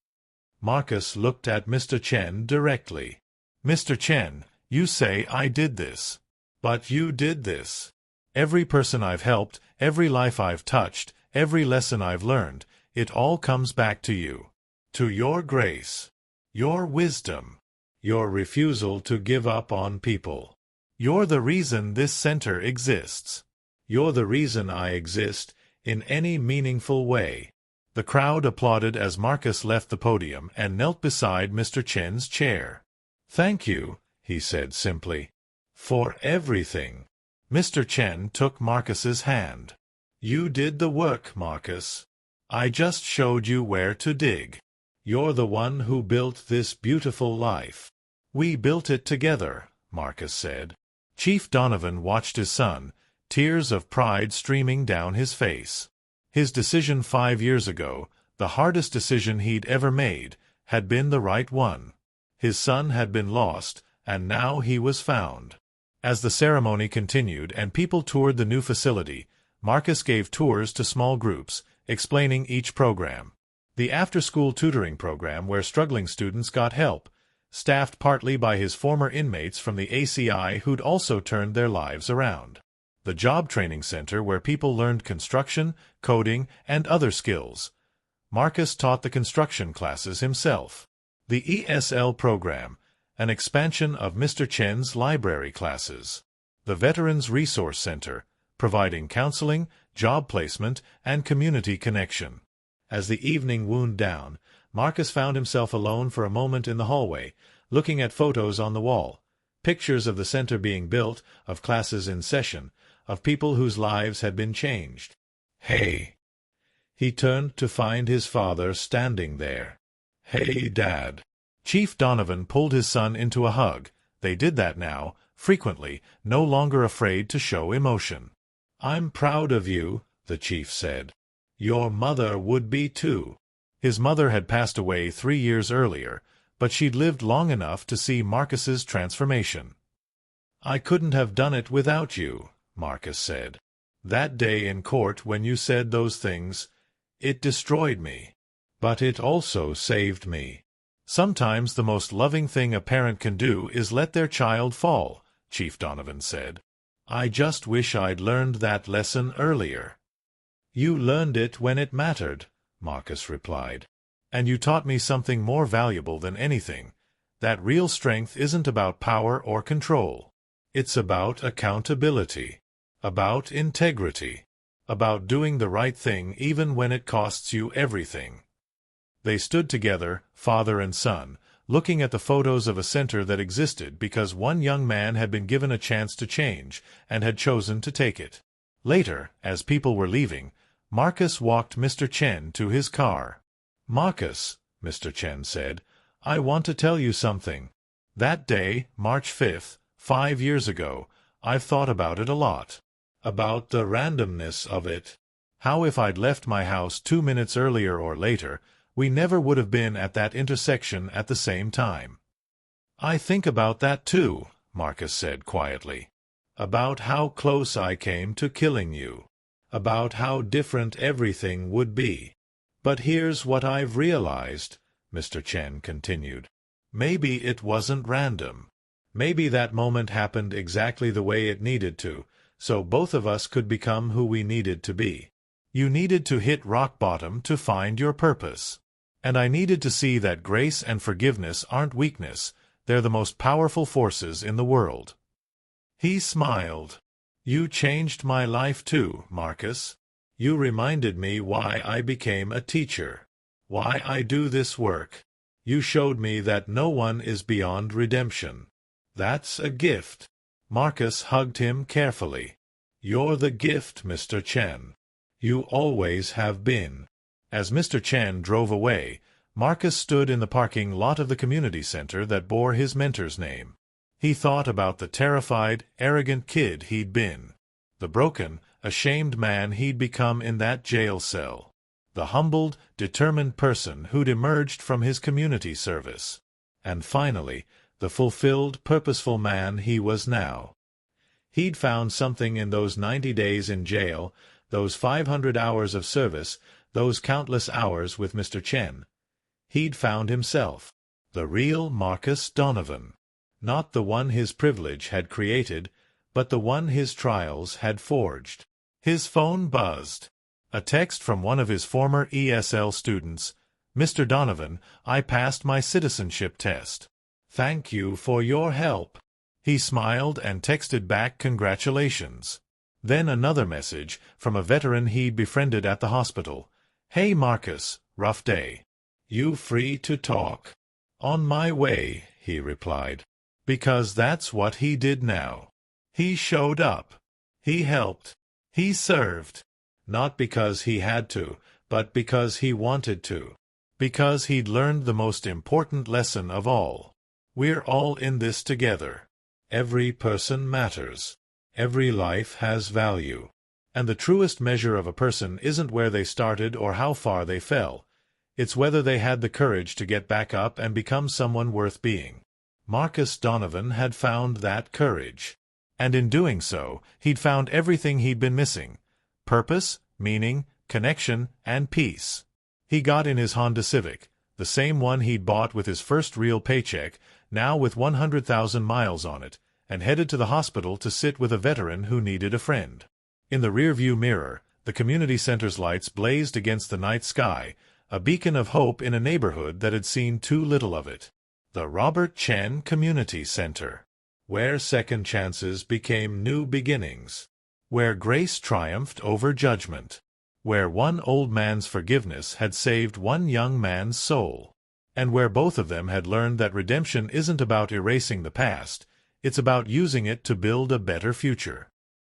Marcus looked at Mr. Chen directly. "Mr. Chen, you say I did this. But you did this. Every person I've helped, every life I've touched, every lesson I've learned, it all comes back to you. To your grace. Your wisdom. Your refusal to give up on people. You're the reason this center exists. You're the reason I exist, in any meaningful way." The crowd applauded as Marcus left the podium and knelt beside Mr. Chen's chair. "Thank you," he said simply, "for everything." Mr. Chen took Marcus's hand. "You did the work, Marcus. I just showed you where to dig. You're the one who built this beautiful life." "We built it together," Marcus said. Chief Donovan watched his son, tears of pride streaming down his face. His decision 5 years ago, the hardest decision he'd ever made, had been the right one. His son had been lost, and now he was found. As the ceremony continued and people toured the new facility, Marcus gave tours to small groups, explaining each program. The after-school tutoring program where struggling students got help, staffed partly by his former inmates from the ACI who'd also turned their lives around. The job training center where people learned construction, coding, and other skills. Marcus taught the construction classes himself. The ESL program, an expansion of Mr. Chen's library classes. The Veterans Resource Center, providing counseling, job placement, and community connection. As the evening wound down, Marcus found himself alone for a moment in the hallway, looking at photos on the wall, pictures of the center being built, of classes in session, of people whose lives had been changed. "Hey." He turned to find his father standing there. "Hey, Dad." Chief Donovan pulled his son into a hug. They did that now, frequently, no longer afraid to show emotion. "I'm proud of you," the chief said. "Your mother would be too." His mother had passed away 3 years earlier, but she'd lived long enough to see Marcus's transformation. "I couldn't have done it without you," Marcus said. "That day in court when you said those things, it destroyed me. But it also saved me." "Sometimes the most loving thing a parent can do is let their child fall," Chief Donovan said. "I just wish I'd learned that lesson earlier." "You learned it when it mattered," Marcus replied. "And you taught me something more valuable than anything, that real strength isn't about power or control. It's about accountability, about integrity, about doing the right thing even when it costs you everything." They stood together, father and son, looking at the photos of a center that existed because one young man had been given a chance to change and had chosen to take it. Later, as people were leaving, Marcus walked Mr. Chen to his car. "Marcus," Mr. Chen said, "I want to tell you something. That day, March 5th, 5 years ago, I've thought about it a lot. About the randomness of it. How if I'd left my house 2 minutes earlier or later, we never would have been at that intersection at the same time." "I think about that too," Marcus said quietly. "About how close I came to killing you. About how different everything would be. But here's what I've realized," Mr. Chen continued. "Maybe it wasn't random. Maybe that moment happened exactly the way it needed to, so both of us could become who we needed to be. You needed to hit rock bottom to find your purpose. And I needed to see that grace and forgiveness aren't weakness, they're the most powerful forces in the world." He smiled. "You changed my life too, Marcus. You reminded me why I became a teacher, why I do this work. You showed me that no one is beyond redemption. That's a gift." Marcus hugged him carefully. "You're the gift, Mr. Chen. You always have been." As Mr. Chen drove away, Marcus stood in the parking lot of the community center that bore his mentor's name. He thought about the terrified, arrogant kid he'd been, the broken, ashamed man he'd become in that jail cell, the humbled, determined person who'd emerged from his community service, and finally, the fulfilled, purposeful man he was now. He'd found something in those 90 days in jail, those 500 hours of service, those countless hours with Mr. Chen. He'd found himself. The real Marcus Donovan. Not the one his privilege had created, but the one his trials had forged. His phone buzzed. A text from one of his former ESL students. "Mr. Donovan, I passed my citizenship test. Thank you for your help." He smiled and texted back congratulations. Then another message from a veteran he'd befriended at the hospital. "Hey Marcus, rough day. You free to talk?" "On my way," he replied. Because that's what he did now. He showed up. He helped. He served. Not because he had to, but because he wanted to. Because he'd learned the most important lesson of all. We're all in this together. Every person matters. Every life has value. And the truest measure of a person isn't where they started or how far they fell. It's whether they had the courage to get back up and become someone worth being. Marcus Donovan had found that courage. And in doing so, he'd found everything he'd been missing. Purpose, meaning, connection, and peace. He got in his Honda Civic, the same one he'd bought with his first real paycheck, now with 100,000 miles on it, and headed to the hospital to sit with a veteran who needed a friend. In the rearview mirror, the community center's lights blazed against the night sky, a beacon of hope in a neighborhood that had seen too little of it. The Robert Chen Community Center, where second chances became new beginnings, where grace triumphed over judgment, where one old man's forgiveness had saved one young man's soul, and where both of them had learned that redemption isn't about erasing the past, it's about using it to build a better future.